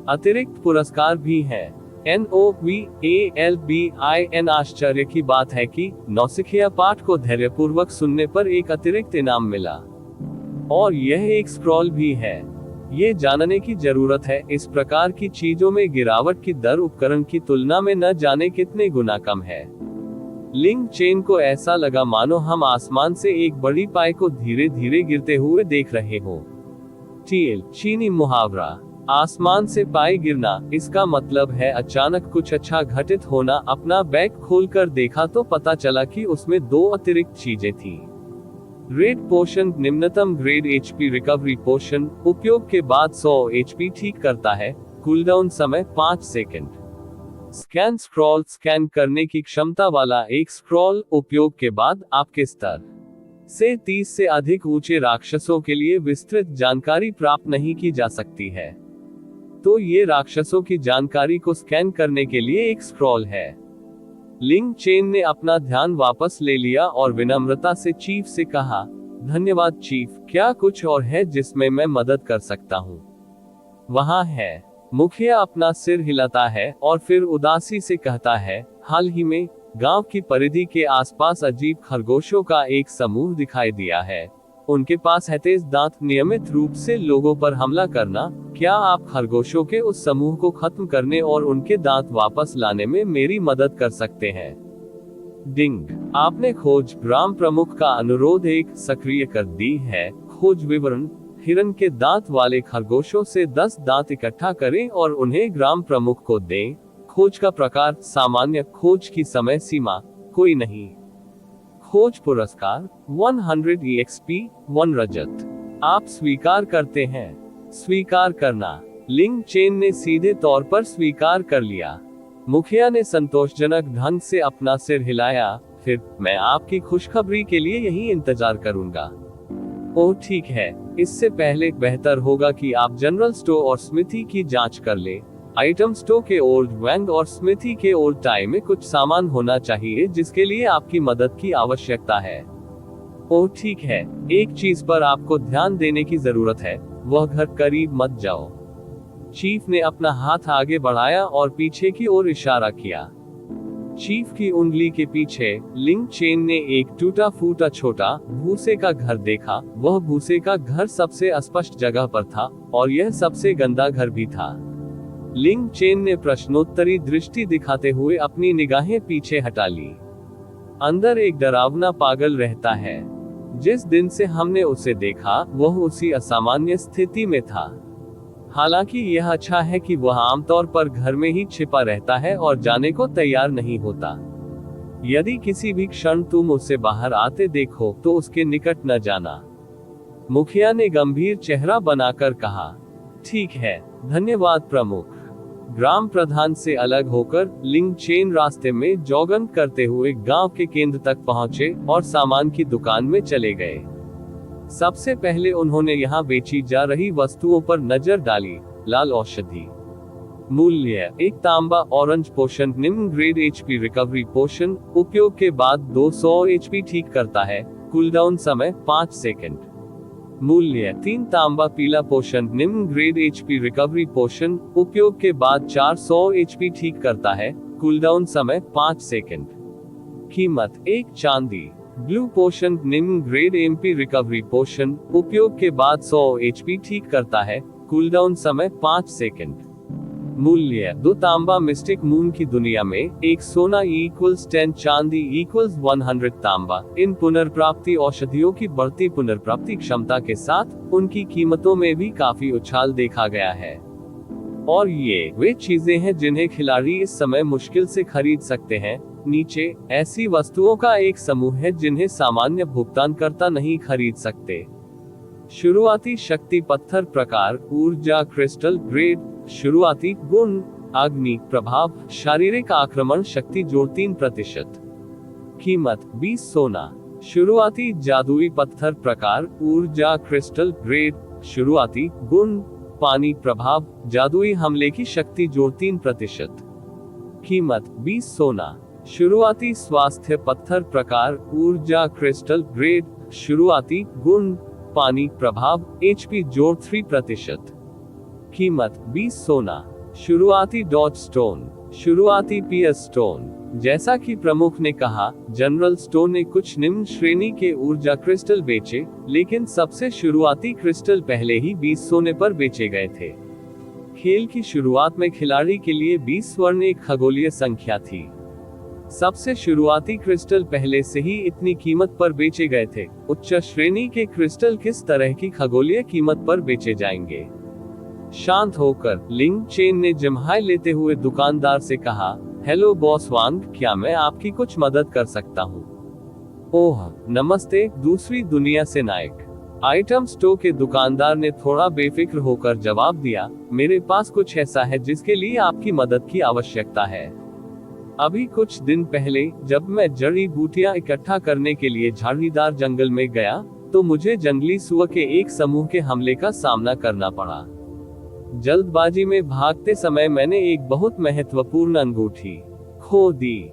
अतिरिक्त पुरस्कार भी है। NOVALBIN। आश्चर्य की बात है कि नौसिखिया पाठ को धैर्यपूर्वक सुनने पर एक अतिरिक्त इनाम मिला, और यह एक स्क्रॉल भी है। ये जानने की जरूरत है, इस प्रकार की चीजों में गिरावट की दर उपकरण की तुलना में न जाने कितने गुना कम है। लिंग चेन को ऐसा लगा मानो हम आसमान से एक बड़ी पाई को धीरे धीरे गिरते हुए देख रहे हो। टीएल, चीनी मुहावरा, आसमान से पाई गिरना, इसका मतलब है अचानक कुछ अच्छा घटित होना। अपना बैग खोलकर देखा तो पता चला कि उसमें 2 अतिरिक्त चीजें थी। रेड पोशन, निम्नतम ग्रेड एचपी रिकवरी पोशन, उपयोग के बाद 100 एचपी ठीक करता है। कूलडाउन समय 5 सेकंड। स्कैन स्क्रॉल, स्कैन करने की क्षमता वाला एक स्क्रॉल, उपयोग के बाद आपके स्तर से 30 से अधिक ऊंचे राक्षसों के लिए विस्तृत जानकारी प्राप्त नहीं की जा सकती है। तो ये राक्षसों की जानकारी को स्कैन करने के लिए एक स्क्रॉल है। लिंग चेन ने अपना ध्यान वापस ले लिया और विनम्रता से चीफ से कहा, धन्यवाद चीफ, क्या कुछ और है जिसमें मैं मदद कर सकता हूँ? वहाँ है। मुखिया अपना सिर हिलाता है और फिर उदासी से कहता है, हाल ही में गांव की परिधि के आसपास अजीब खरगोशों का एक समूह दिखाई दिया है। उनके पास है तेज दांत, नियमित रूप से लोगों पर हमला करना। क्या आप खरगोशों के उस समूह को खत्म करने और उनके दांत वापस लाने में मेरी मदद कर सकते हैं? डिंग, आपने खोज ग्राम प्रमुख का अनुरोध एक सक्रिय कर दी है। खोज विवरण, हिरन के दांत वाले खरगोशों से 10 दांत इकट्ठा करें और उन्हें ग्राम प्रमुख को दें। खोज का प्रकार सामान्य। खोज की समय सीमा कोई नहीं। खोज पुरस्कार 100 EXP, 1 रजत। आप स्वीकार करते हैं? स्वीकार करना। लिंग चेन ने सीधे तौर पर स्वीकार कर लिया। मुखिया ने संतोषजनक ढंग से अपना सिर हिलाया। फिर मैं आपकी खुशखबरी के लिए यहीं इंतजार करूंगा। ओह ठीक है, इससे पहले बेहतर होगा कि आप जनरल स्टोर और स्मिथी की जांच कर ले। आइटम स्टोर के ओल्ड वैंग और स्मिथी के ओल्ड टाई में कुछ सामान होना चाहिए जिसके लिए आपकी मदद की आवश्यकता है। ओह ठीक है, एक चीज पर आपको ध्यान देने की जरूरत है, वह घर करीब मत जाओ। चीफ ने अपना हाथ आगे बढ़ाया और पीछे की ओर इशारा किया। चीफ की उंगली के पीछे लिंग चेन ने एक टूटा फूटा छोटा भूसे का घर देखा। वह भूसे का घर सबसे अस्पष्ट जगह पर था और यह सबसे गंदा घर भी था। लिंग चेन ने प्रश्नोत्तरी दृष्टि दिखाते हुए अपनी निगाहें पीछे हटा ली। अंदर एक डरावना पागल रहता है। जिस दिन से हमने उसे देखा वह उसी असामान्य स्थिति में था। हालांकि यह अच्छा है कि वह आमतौर पर घर में ही छिपा रहता है और जाने को तैयार नहीं होता। यदि किसी भी क्षण तुम उसे बाहर आते देखो तो उसके निकट न जाना। मुखिया ने गंभीर चेहरा बनाकर कहा। ठीक है, धन्यवाद प्रमुख। ग्राम प्रधान से अलग होकर लिंग चेन रास्ते में जॉगिंग करते हुए गांव के केंद्र तक पहुंचे और सामान की दुकान में चले गए। सबसे पहले उन्होंने यहाँ बेची जा रही वस्तुओं पर नजर डाली। लाल औषधि। मूल्य 1 तांबा ऑरेंज पोशन, निम्न ग्रेड एचपी रिकवरी पोशन, उपयोग के बाद 200 एचपी ठीक करता है। कूलडाउन समय 5 सेकंड। मूल्य 3 तांबा पीला पोशन, निम्न ग्रेड एचपी रिकवरी पोशन, उपयोग के बाद 400 एचपी ठीक करता है। कूलडाउन समय 5 सेकंड। कीमत 1 चांदी। ब्लू पोशन, निम्न ग्रेड एमपी रिकवरी पोशन, उपयोग के बाद 100 एचपी ठीक करता है। कूलडाउन समय 5 सेकंड। मूल्य 2 तांबा मिस्टिक मून की दुनिया में 1 सोना इक्वल्स 10 चांदी इक्वल्स 100 तांबा। इन पुनर्प्राप्ति औषधियों की बढ़ती पुनर्प्राप्ति क्षमता के साथ उनकी कीमतों में भी काफी उछाल देखा गया है। और ये वे चीजें हैं जिन्हें खिलाड़ी इस समय मुश्किल से खरीद सकते हैं। नीचे ऐसी वस्तुओं का एक समूह है जिन्हें सामान्य भुगतानकर्ता नहीं खरीद सकते। शुरुआती शक्ति पत्थर प्रकार, ऊर्जा क्रिस्टल ग्रेड। शुरुआती गुण, अग्नि प्रभाव, शारीरिक आक्रमण शक्ति जोड़ 3%। कीमत 20 सोना। शुरुआती जादुई पत्थर प्रकार, ऊर्जा क्रिस्टल ग्रेड। शुरुआती गुण, पानी प्रभाव, जादुई हमले की शक्ति जोड़ 3%। कीमत 20 सोना। शुरुआती स्वास्थ्य पत्थर प्रकार, ऊर्जा क्रिस्टल ग्रेड। शुरुआती गुण, पानी प्रभाव, एचपी जोड़ 3%। कीमत 20 सोना। शुरुआती डॉट स्टोन। शुरुआती पीएस स्टोन। जैसा कि प्रमुख ने कहा, जनरल स्टोर ने कुछ निम्न श्रेणी के ऊर्जा क्रिस्टल बेचे, लेकिन सबसे शुरुआती क्रिस्टल पहले ही 20 सोने पर बेचे गए थे। खेल की शुरुआत में खिलाड़ी के लिए 20 स्वर्ण एक खगोलीय संख्या थी। सबसे शुरुआती क्रिस्टल पहले से ही इतनी कीमत पर बेचे गए थे। उच्च श्रेणी के क्रिस्टल किस तरह की खगोलीय कीमत पर बेचे जाएंगे? शांत होकर लिंग चेन ने जम्हाई लेते हुए दुकानदार से कहा, हेलो बॉस वांग, क्या मैं आपकी कुछ मदद कर सकता हूँ? ओह नमस्ते, दूसरी दुनिया से नायक। आइटम स्टोर के दुकानदार ने थोड़ा बेफिक्र होकर जवाब दिया, मेरे पास कुछ ऐसा है जिसके लिए आपकी मदद की आवश्यकता है। अभी कुछ दिन पहले जब मैं जड़ी बूटियां इकट्ठा करने के लिए झाड़ीदार जंगल में गया, तो मुझे जंगली सुअर के एक समूह के हमले का सामना करना पड़ा। जल्दबाजी में भागते समय मैंने एक बहुत महत्वपूर्ण अंगूठी खो दी।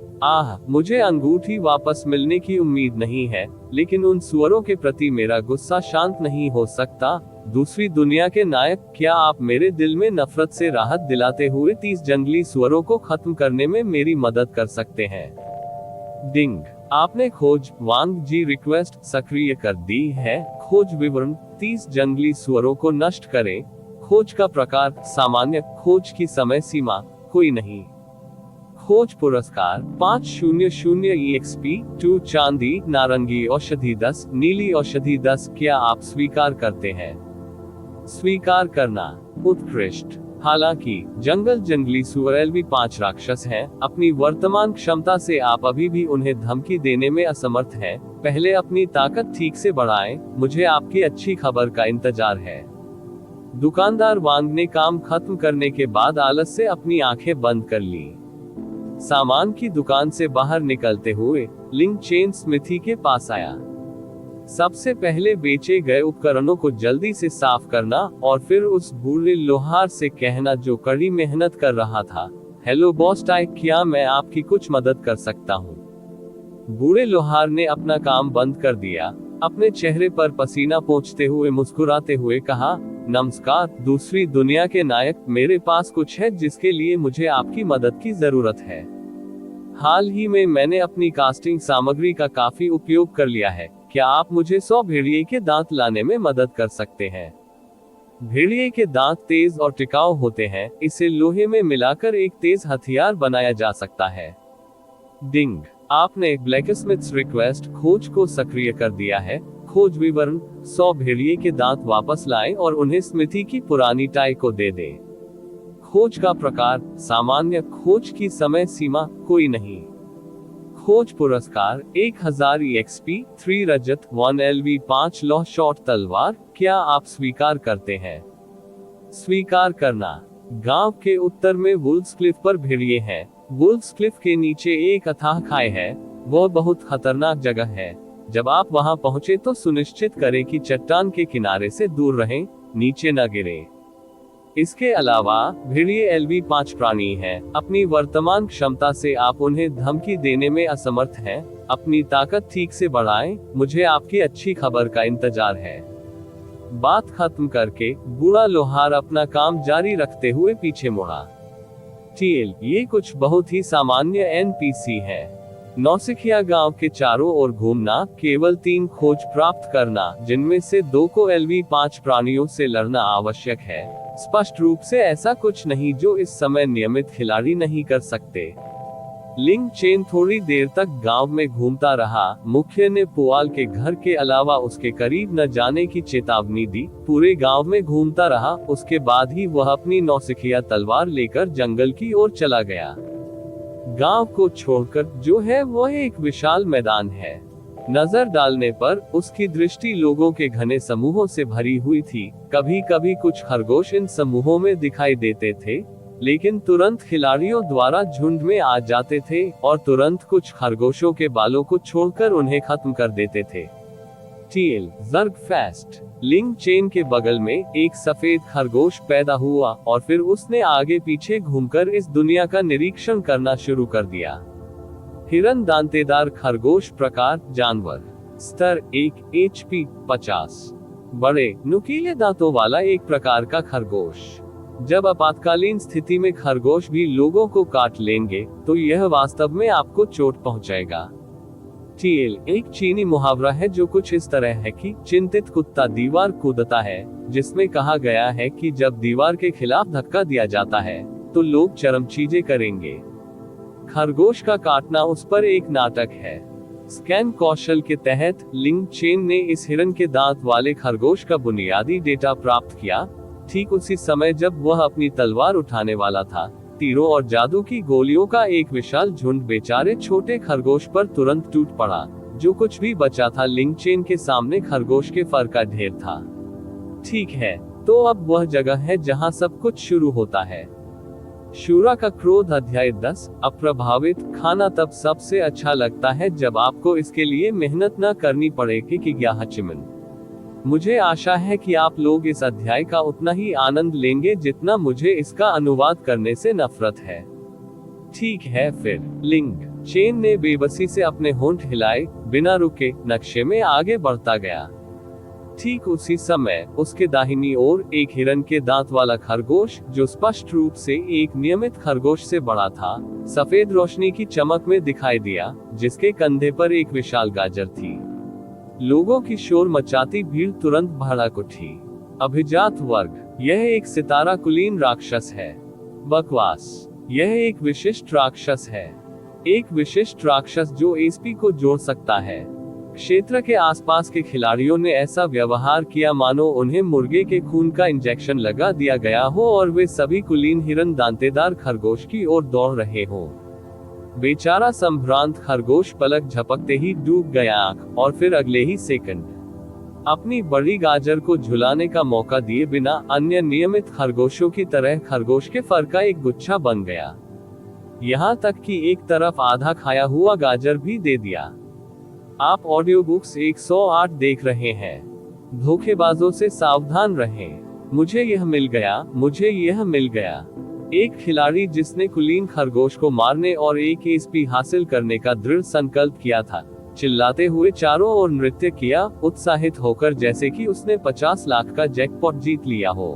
मुझे अंगूठी वापस मिलने की उम्मीद नहीं है, लेकिन उन सुअरों के प्रति मेरा गुस्सा शांत नहीं हो सकता। दूसरी दुनिया के नायक, क्या आप मेरे दिल में नफरत से राहत दिलाते हुए 30 जंगली सुअरों को खत्म करने में मेरी मदद कर सकते हैं? डिंग, आपने खोज वांग जी रिक्वेस्ट सक्रिय कर दी है। खोज विवरण, 30 जंगली सुअरों को नष्ट करें। खोज का प्रकार सामान्य। खोज की समय सीमा कोई नहीं। खोज पुरस्कार 500 EXP, 2 चांदी, नारंगी औषधि 10, नीली औषधि 10। क्या आप स्वीकार करते हैं? स्वीकार करना उत्कृष्ट। हालांकि जंगल जंगली सुअर LV5 राक्षस हैं, अपनी वर्तमान क्षमता से आप अभी भी उन्हें धमकी देने में असमर्थ हैं। पहले अपनी ताकत ठीक से बढ़ाएं, मुझे आपकी अच्छी खबर का इंतजार है। दुकानदार वांग ने काम खत्म करने के बाद आलस से अपनी आंखें बंद कर ली। सामान की दुकान से बाहर निकलते हुए लिंग चेन स्मिथी के पास आया। सबसे पहले बेचे गए उपकरणों को जल्दी से साफ करना और फिर उस बूढ़े लोहार से कहना जो कड़ी मेहनत कर रहा था, हेलो बॉस टाई, क्या मैं आपकी कुछ मदद कर सकता हूँ? बूढ़े लोहार ने अपना काम बंद कर दिया, अपने चेहरे पर पसीना पोंछते हुए मुस्कुराते हुए कहा, नमस्कार दूसरी दुनिया के नायक, मेरे पास कुछ है जिसके लिए मुझे आपकी मदद की जरूरत है। हाल ही में मैंने अपनी कास्टिंग सामग्री का काफी उपयोग कर लिया है। क्या आप मुझे 100 भेड़िए के दांत लाने में मदद कर सकते हैं? भेड़िए के दांत तेज और टिकाऊ होते हैं, इसे लोहे में मिलाकर एक तेज हथियार बनाया जा सकता है। डिंग, आपने ब्लैकस्मिथ्स रिक्वेस्ट खोज को सक्रिय कर दिया है। खोज विवरण, 100 भेड़िए के दांत वापस लाएं और उन्हें स्मिथी की पुरानी टाई को दे दें। खोज का प्रकार सामान्य। खोज की समय सीमा कोई नहीं। खोज पुरस्कार 1000 EXP, 3 रजत, 1 LV5 लॉ शॉर्ट तलवार। क्या आप स्वीकार करते हैं? स्वीकार करना। गांव के उत्तर में वुल्स क्लिफ पर भेड़िए हैं। वुल्स क्लिफ के नीचे एक अथाह खाई है, वह बहुत खतरनाक जगह है। जब आप वहां पहुंचे तो सुनिश्चित करें कि चट्टान के किनारे से दूर रहें, नीचे न गिरें। इसके अलावा भेड़िए LV5 प्राणी हैं, अपनी वर्तमान क्षमता से आप उन्हें धमकी देने में असमर्थ हैं। अपनी ताकत ठीक से बढ़ाएं, मुझे आपकी अच्छी खबर का इंतजार है। बात खत्म करके बूढ़ा लोहार अपना काम जारी रखते हुए पीछे मुड़ा। टीएल, ये कुछ बहुत ही सामान्य NPC है। नौसिखिया गांव के चारों ओर घूमना, केवल 3 खोज प्राप्त करना, जिनमें से 2 को LV5 प्राणियों से लड़ना आवश्यक है। स्पष्ट रूप से ऐसा कुछ नहीं जो इस समय नियमित खिलाड़ी नहीं कर सकते। लिंग चेन थोड़ी देर तक गांव में घूमता रहा। मुखिया ने पुआल के घर के अलावा उसके करीब न जाने की चेतावनी दी। पूरे गांव में घूमता रहा, उसके बाद ही वह अपनी नौसिखिया तलवार लेकर जंगल की ओर चला गया। गांव को छोड़कर जो है वह एक विशाल मैदान है। नजर डालने पर उसकी दृष्टि लोगों के घने समूहों से भरी हुई थी। कभी कभी कुछ खरगोश इन समूहों में दिखाई देते थे, लेकिन तुरंत खिलाड़ियों द्वारा झुंड में आ जाते थे और तुरंत कुछ खरगोशों के बालों को छोड़कर उन्हें खत्म कर देते थे। टीएल, जर्ग फेस्ट। लिंग चेन के बगल में एक सफेद खरगोश पैदा हुआ और फिर उसने आगे पीछे घूमकर इस दुनिया का निरीक्षण करना शुरू कर दिया। हिरन दांतेदार खरगोश प्रकार जानवर। स्तर 1 HP 50। बड़े नुकीले दांतों वाला एक प्रकार का खरगोश। जब आपातकालीन स्थिति में खरगोश भी लोगों को काट लेंगे तो यह वास्तव में आपको चोट पहुंचाएगा। टीएल, एक चीनी मुहावरा है जो कुछ इस तरह है कि चिंतित कुत्ता दीवार कूदता है, जिसमें कहा गया है कि जब दीवार के खिलाफ धक्का दिया जाता है तो लोग चरम चीजें करेंगे। खरगोश का काटना उस पर एक नाटक है। स्कैन कौशल के तहत लिंग चेन ने इस हिरन के दांत वाले खरगोश का बुनियादी डेटा प्राप्त किया। ठीक उसी समय जब वह अपनी तलवार उठाने वाला था, तीरों और जादू की गोलियों का एक विशाल झुंड बेचारे छोटे खरगोश पर तुरंत टूट पड़ा। जो कुछ भी बचा था लिंग चेन के सामने खरगोश के फर का ढेर था। ठीक है, तो अब वह जगह है जहां सब कुछ शुरू होता है। शूरा का क्रोध अध्याय 10। अप्रभावित खाना तब सबसे अच्छा लगता है जब आपको इसके लिए मेहनत न करनी पड़े कि क्या हचिमन। मुझे आशा है कि आप लोग इस अध्याय का उतना ही आनंद लेंगे जितना मुझे इसका अनुवाद करने से नफरत है। ठीक है फिर। लिंग चेन ने बेबसी से अपने होंठ हिलाए, बिना रुके नक्शे में आगे बढ़ता गया। ठीक उसी समय उसके दाहिनी ओर एक हिरन के दांत वाला खरगोश, जो स्पष्ट रूप से एक नियमित खरगोश से बड़ा था, सफेद रोशनी की चमक में दिखाई दिया, जिसके कंधे पर एक विशाल गाजर थी। लोगों की शोर मचाती भीड़ तुरंत भड़क उठी। अभिजात वर्ग, यह एक सितारा कुलीन राक्षस है। बकवास, यह एक विशिष्ट राक्षस है। एक विशिष्ट राक्षस जो एसपी को जोड़ सकता है। क्षेत्र के आसपास के खिलाड़ियों ने ऐसा व्यवहार किया मानो उन्हें मुर्गे के खून का इंजेक्शन लगा दिया गया हो और वे सभी कुलीन हिरन दांतेदार खरगोश की ओर दौड़ रहे हों। बेचारा संभ्रांत खरगोश पलक झपकते ही डूब गया आंख, और फिर अगले ही सेकंड अपनी बड़ी गाजर को झुलाने का मौका दिए बिना अन्य नियमित खरगोशों की तरह खरगोश के फर का एक गुच्छा बन गया। यहाँ तक कि एक तरफ आधा खाया हुआ गाजर भी दे दिया। आप ऑडियो बुक्स 108 देख रहे हैं। धोखेबाजों से सावधान रहें। मुझे यह मिल गया, मुझे यह मिल गया। एक खिलाड़ी जिसने कुलीन खरगोश को मारने और एक एसपी हासिल करने का दृढ़ संकल्प किया था, चिल्लाते हुए चारों ओर नृत्य किया, उत्साहित होकर जैसे कि उसने 50 लाख का जैकपॉट जीत लिया हो।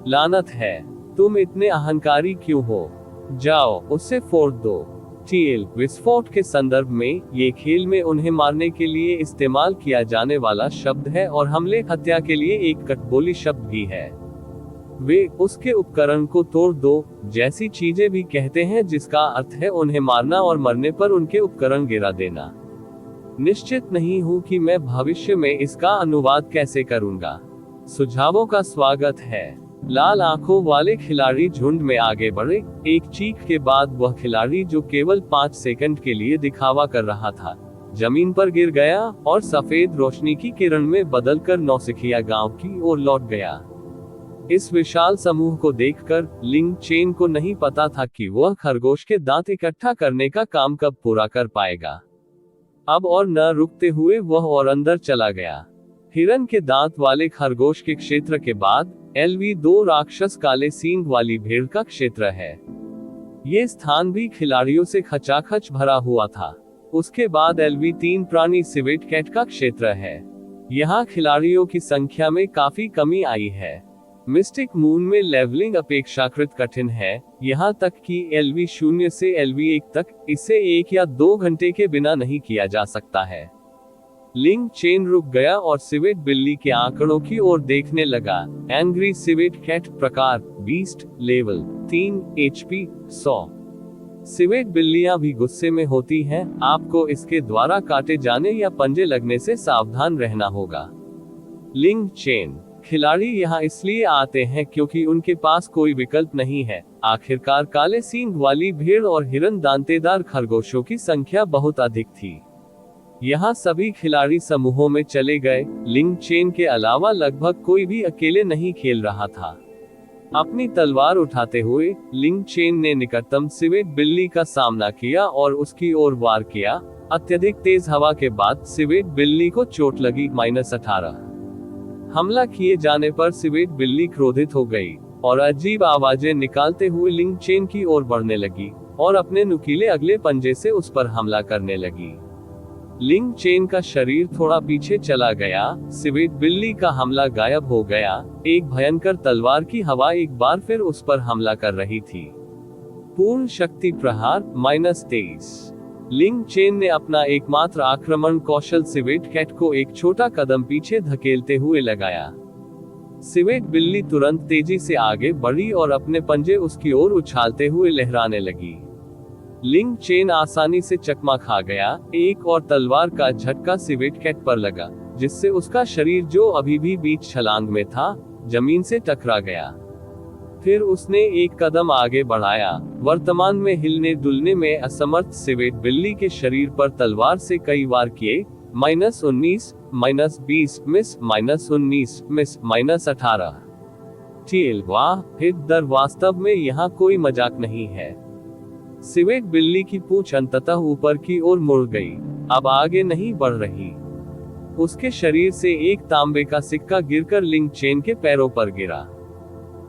लानत है, तुम इतने अहंकारी क्यों हो? जाओ, उसे फोड़ दो। टीएल विस्फोट के संदर्भ में ये खेल में उन्हें मारने के लिए इस्तेमाल किया जाने वाला शब्द है और हमले हत्या के लिए एक कटबोली शब्द भी है। वे उसके उपकरण को तोड़ दो जैसी चीजें भी कहते हैं, जिसका अर्थ है उन्हें मारना और मरने पर उनके उपकरण गिरा देना। निश्चित नहीं हूं कि मैं भविष्य में इसका अनुवाद कैसे करूंगा। सुझावों का स्वागत है। लाल आंखों वाले खिलाड़ी झुंड में आगे बढ़े। एक चीख के बाद वह खिलाड़ी, जो केवल 5 सेकंड के लिए दिखावा कर रहा था, जमीन पर गिर गया और सफेद रोशनी की किरण में बदलकर नौसिखिया गांव की ओर लौट गया। इस विशाल समूह को देखकर लिंग चेन को नहीं पता था कि वह खरगोश के दांत इकट्ठा करने का काम कब पूरा कर पाएगा। अब और न रुकते हुए वह और अंदर चला गया। हिरन के दांत वाले खरगोश के क्षेत्र के बाद LV2 राक्षस काले सींग वाली भेड़ का क्षेत्र है। ये स्थान भी खिलाड़ियों से खचाखच भरा हुआ था। उसके बाद LV3 प्राणी सिवेट कैट का क्षेत्र है। यहाँ खिलाड़ियों की संख्या में काफी कमी आई है। मिस्टिक मून में लेवलिंग अपेक्षाकृत कठिन है, यहाँ तक कि LV0 से LV1 तक इसे 1 या 2 घंटे के बिना नहीं किया जा सकता है। लिंग चेन रुक गया और सिवेट बिल्ली के आंकड़ों की ओर देखने लगा। एंग्री सिवेट कैट, प्रकार बीस्ट, लेवल 3, HP 100। सिवेट बिल्लियां भी गुस्से में होती हैं। आपको इसके द्वारा काटे जाने या पंजे लगने से सावधान रहना होगा। लिंग चेन खिलाड़ी यहाँ इसलिए आते हैं क्योंकि उनके पास कोई विकल्प नहीं है। आखिरकार काले सींग वाली भेड़ और हिरन दांतेदार खरगोशों की संख्या बहुत अधिक थी। यहाँ सभी खिलाड़ी समूहों में चले गए। लिंग चेन के अलावा लगभग कोई भी अकेले नहीं खेल रहा था। अपनी तलवार उठाते हुए लिंग चेन ने निकटतम सिवेट बिल्ली का सामना किया और उसकी ओर वार किया। अत्यधिक तेज हवा के बाद सिवेट बिल्ली को चोट लगी। -18। हमला किए जाने पर सिवेट बिल्ली क्रोधित हो गई और अजीब आवाजें निकालते हुए लिंग चेन की ओर बढ़ने लगी और अपने नुकीले अगले पंजे से उस पर हमला करने लगी। लिंग चेन का शरीर थोड़ा पीछे चला गया। सिवेट बिल्ली का हमला गायब हो गया। एक भयंकर तलवार की हवा एक बार फिर उस पर हमला कर रही थी। पूर्ण शक्ति प्रहार -23। लिंग चेन ने अपना एकमात्र आक्रमण कौशल सिवेट कैट को एक छोटा कदम पीछे धकेलते हुए लगाया। सिवेट बिल्ली तुरंत तेजी से आगे बढ़ी और अपने पंजे उसकी ओर उछालते हुए लहराने लगी। लिंग चेन आसानी से चकमा खा गया। एक और तलवार का झटका सिवेट कैट पर लगा, जिससे उसका शरीर, जो अभी भी बीच छलांग में था, जमीन से टकरा गया। फिर उसने एक कदम आगे बढ़ाया। वर्तमान में हिलने डुलने में असमर्थ सिवेट बिल्ली के शरीर पर तलवार से कई वार किए। -19, -20, मिस, -19, मिस, -18। टीएल, वाह, हिट दर वास्तव में यहाँ कोई मजाक नहीं है। सिवेट बिल्ली की पूंछ अंततः ऊपर की ओर मुड़ गई, अब आगे नहीं बढ़ रही। उसके शरीर से एक तांबे का सिक्का गिरकर लिंग चेन के पैरों पर गिरा।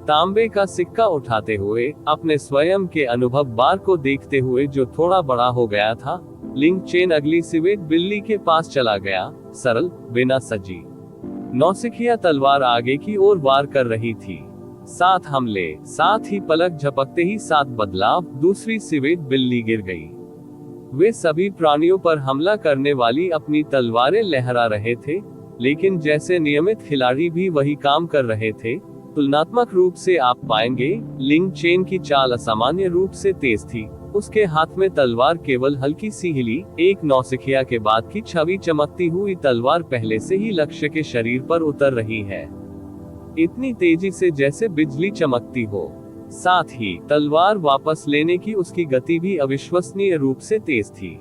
तांबे का सिक्का उठाते हुए, अपने स्वयं के अनुभव बार को देखते हुए जो थोड़ा बड़ा हो गया था, लिंग चेन अगली सिवेट बिल्ली के पास चला गया, सरल, बिना सजी। नौसिखिया तलवार आगे की ओर वार कर रही थी। 7 हमले, साथ ही पलक झपकते ही 7 बदलाव, दूसरी सिवेट बिल्ली गिर गई। वे सभी प्राणियों पर हमला करने वाली अपनी तलवारें लहरा रहे थे, लेकिन जैसे नियमित खिलाड़ी भी वही काम कर रहे थे। तुलनात्मक रूप से आप पाएंगे, लिंग चेन की चाल असामान्य रूप से तेज थी। उसके हाथ में तलवार केवल हल्की सी हिली। एक नौसिखिया के बाद की छवि चमकती हुई तलवार पहले से ही लक्ष्य के शरीर पर उतर रही है, इतनी तेजी से जैसे बिजली चमकती हो। साथ ही तलवार वापस लेने की उसकी गति भी अविश्वसनीय रूप से तेज थी।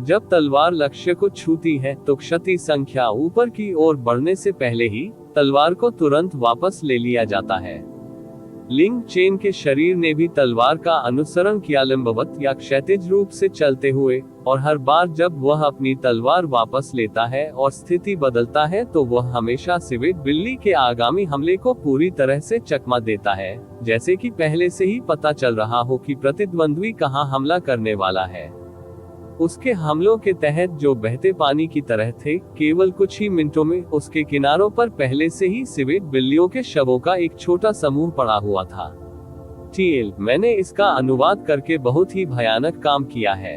जब तलवार लक्ष्य को छूती है तो क्षति संख्या ऊपर की ओर बढ़ने से पहले ही तलवार को तुरंत वापस ले लिया जाता है। लिंग चेन के शरीर ने भी तलवार का अनुसरण किया, लंबवत या क्षैतिज रूप से चलते हुए, और हर बार जब वह अपनी तलवार वापस लेता है और स्थिति बदलता है तो वह हमेशा सिवेट बिल्ली के आगामी हमले को पूरी तरह से चकमा देता है, जैसे कि पहले से ही पता चल रहा हो कि प्रतिद्वंद्वी कहां हमला करने वाला है। उसके हमलों के तहत, जो बहते पानी की तरह थे, केवल कुछ ही मिनटों में उसके किनारों पर पहले से ही सिवेट बिल्लियों के शवों का एक छोटा समूह पड़ा हुआ था। टीएल, मैंने इसका अनुवाद करके बहुत ही भयानक काम किया है।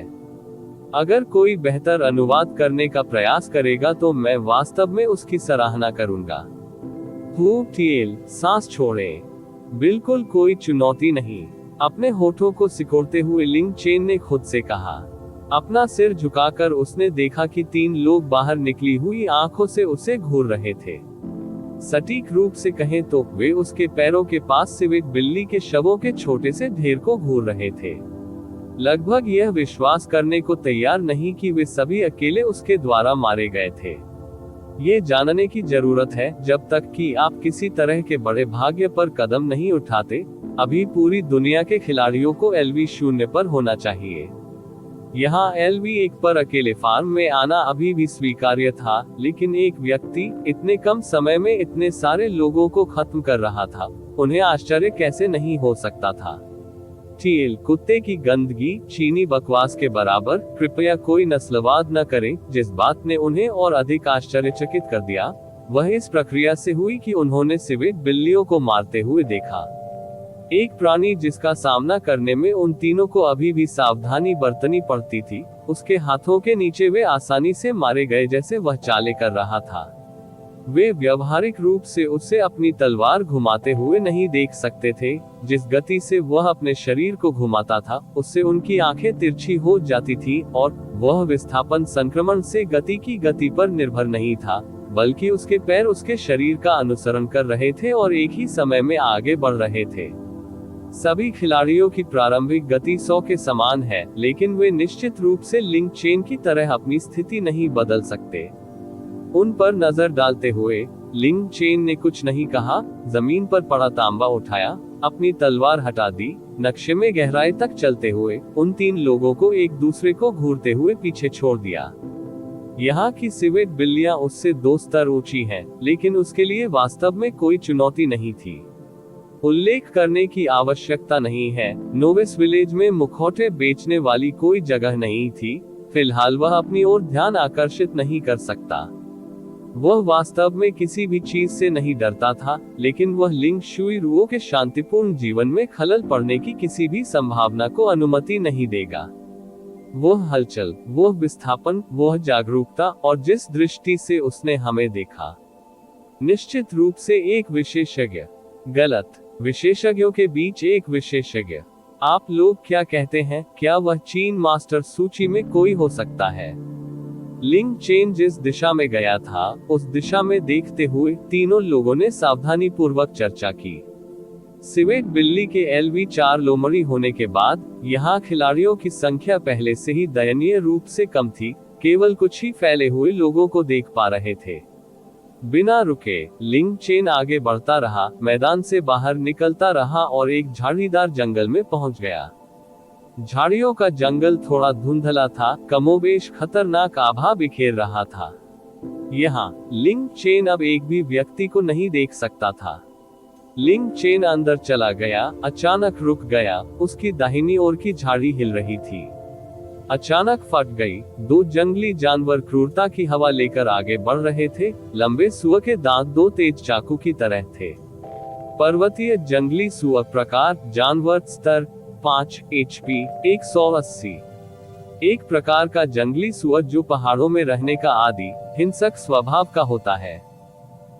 अगर कोई बेहतर अनुवाद करने का प्रयास करेगा तो मैं वास्तव में उसकी सराहना करूंगा। टीएल, सांस छोड़े। बिल्कुल कोई चुनौती नहीं, अपने होठों को सिकोड़ते हुए लिंग चेन ने खुद से कहा। अपना सिर झुकाकर उसने देखा कि 3 लोग बाहर निकली हुई आंखों से उसे घूर रहे थे। सटीक रूप से कहें तो वे उसके पैरों के पास सिवेट बिल्ली के शवों के छोटे से ढेर को घूर रहे थे, लगभग यह विश्वास करने को तैयार नहीं कि वे सभी अकेले उसके द्वारा मारे गए थे। ये जानने की जरूरत है, जब तक कि आप किसी तरह के बड़े भाग्य पर कदम नहीं उठाते, अभी पूरी दुनिया के खिलाड़ियों को LV 0 पर होना चाहिए। यहाँ LV 1 पर अकेले फार्म में आना अभी भी स्वीकार्य था, लेकिन एक व्यक्ति इतने कम समय में इतने सारे लोगों को खत्म कर रहा था, उन्हें आश्चर्य कैसे नहीं हो सकता था। टीएल, कुत्ते की गंदगी, चीनी बकवास के बराबर। कृपया कोई नस्लवाद न करें। जिस बात ने उन्हें और अधिक आश्चर्यचकित कर दिया, वह इस प्रक्रिया से हुई कि उन्होंने सिवेट बिल्लियों को मारते हुए देखा। एक प्राणी जिसका सामना करने में उन तीनों को अभी भी सावधानी बरतनी पड़ती थी, उसके हाथों के नीचे वे आसानी से मारे गए जैसे वह चालें कर रहा था। वे व्यावहारिक रूप से उसे अपनी तलवार घुमाते हुए नहीं देख सकते थे। जिस गति से वह अपने शरीर को घुमाता था, उससे उनकी आंखें तिरछी हो जाती थी, और वह विस्थापन संक्रमण से गति की गति पर निर्भर नहीं था, बल्कि उसके पैर उसके शरीर का अनुसरण कर रहे थे और एक ही समय में आगे बढ़ रहे थे। सभी खिलाड़ियों की प्रारंभिक गति 100 के समान है, लेकिन वे निश्चित रूप से लिंग चेन की तरह अपनी स्थिति नहीं बदल सकते। उन पर नजर डालते हुए लिंग चेन ने कुछ नहीं कहा। जमीन पर पड़ा तांबा उठाया, अपनी तलवार हटा दी, नक्शे में गहराई तक चलते हुए उन 3 लोगों को एक दूसरे को घूरते हुए पीछे छोड़ दिया। यहाँ की सिवेट बिल्लियां उससे 2 स्तर ऊंची हैं, लेकिन उसके लिए वास्तव में कोई चुनौती नहीं थी। उल्लेख करने की आवश्यकता नहीं है, नोविस विलेज में मुखौटे बेचने वाली कोई जगह नहीं थी। फिलहाल वह अपनी ओर ध्यान आकर्षित नहीं कर सकता। वह वास्तव में किसी भी चीज से नहीं डरता था, लेकिन वह लिंग शुई रुओ के शांतिपूर्ण जीवन में खलल पड़ने की किसी भी संभावना को अनुमति नहीं देगा। वह हलचल, वह विस्थापन, वह जागरूकता, और जिस दृष्टि से उसने हमें देखा, निश्चित रूप से एक विशेषज्ञ। गलत, विशेषज्ञों के बीच एक विशेषज्ञ। आप लोग क्या कहते हैं, क्या वह चीन मास्टर सूची में कोई हो सकता है? लिंग चेन जिस दिशा में गया था, उस दिशा में देखते हुए तीनों लोगों ने सावधानी पूर्वक चर्चा की। सिवेट बिल्ली के LV4 लोमड़ी होने के बाद यहाँ खिलाड़ियों की संख्या पहले से ही दयनीय रूप से कम थी, केवल कुछ ही फैले हुए लोगों को देख पा रहे थे। बिना रुके लिंग चेन आगे बढ़ता रहा, मैदान से बाहर निकलता रहा और एक झाड़ीदार जंगल में पहुंच गया। झाड़ियों का जंगल थोड़ा धुंधला था, कमोबेश खतरनाक आभा बिखेर रहा था। यहाँ लिंग चेन अब एक भी व्यक्ति को नहीं देख सकता था। लिंग चेन अंदर चला गया, अचानक रुक गया, उसकी दाहिनी ओर की झाड़ी हिल रही थी। अचानक फट गई। दो जंगली जानवर क्रूरता की हवा लेकर आगे बढ़ रहे थे। लंबे सुअर के दांत दो तेज चाकू की तरह थे। पर्वतीय जंगली सुअर प्रकार, जानवर स्तर 5 HP 180। एक प्रकार का जंगली सुअर जो पहाड़ों में रहने का आदि हिंसक स्वभाव का होता है।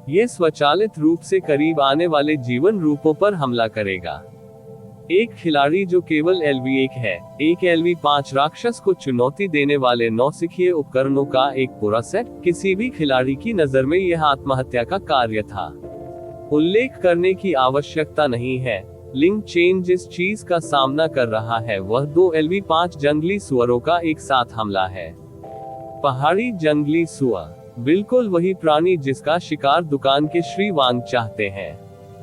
यह स्वचालित रूप से करीब आने वाले जीवन रूपों पर हमला करेगा। एक खिलाड़ी जो केवल LV1 है, एक LV5 राक्षस को चुनौती देने वाले नौसिखिए उपकरणों का एक पूरा सेट। किसी भी खिलाड़ी की नजर में यह आत्महत्या का कार्य था। उल्लेख करने की आवश्यकता नहीं है, लिंग चेन जिस चीज का सामना कर रहा है वह 2 LV5 जंगली सुअरों का एक साथ हमला है। पहाड़ी जंगली सुअर, बिल्कुल वही प्राणी जिसका शिकार दुकान के श्री वांग चाहते हैं।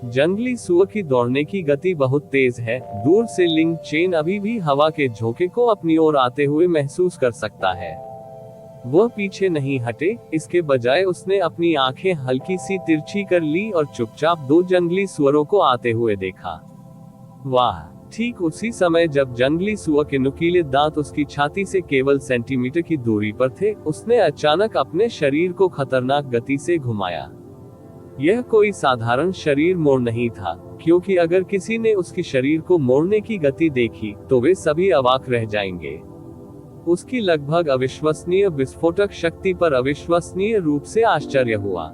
जंगली सुअर की दौड़ने की गति बहुत तेज है। दूर से लिंग चेन अभी भी हवा के झोंके को अपनी ओर आते हुए महसूस कर सकता है। वह पीछे नहीं हटे, इसके बजाय उसने अपनी आंखें हल्की सी तिरछी कर ली और चुपचाप दो जंगली सुअरों को आते हुए देखा। वाह! ठीक उसी समय जब जंगली सुअर के नुकीले दांत उसकी छाती से केवल सेंटीमीटर की दूरी पर थे, उसने अचानक अपने शरीर को खतरनाक गति से घुमाया। यह कोई साधारण शरीर मोड़ नहीं था, क्योंकि अगर किसी ने उसकी शरीर को मोड़ने की गति देखी तो वे सभी अवाक रह जाएंगे। उसकी लगभग अविश्वसनीय विस्फोटक शक्ति पर अविश्वसनीय रूप से आश्चर्य हुआ।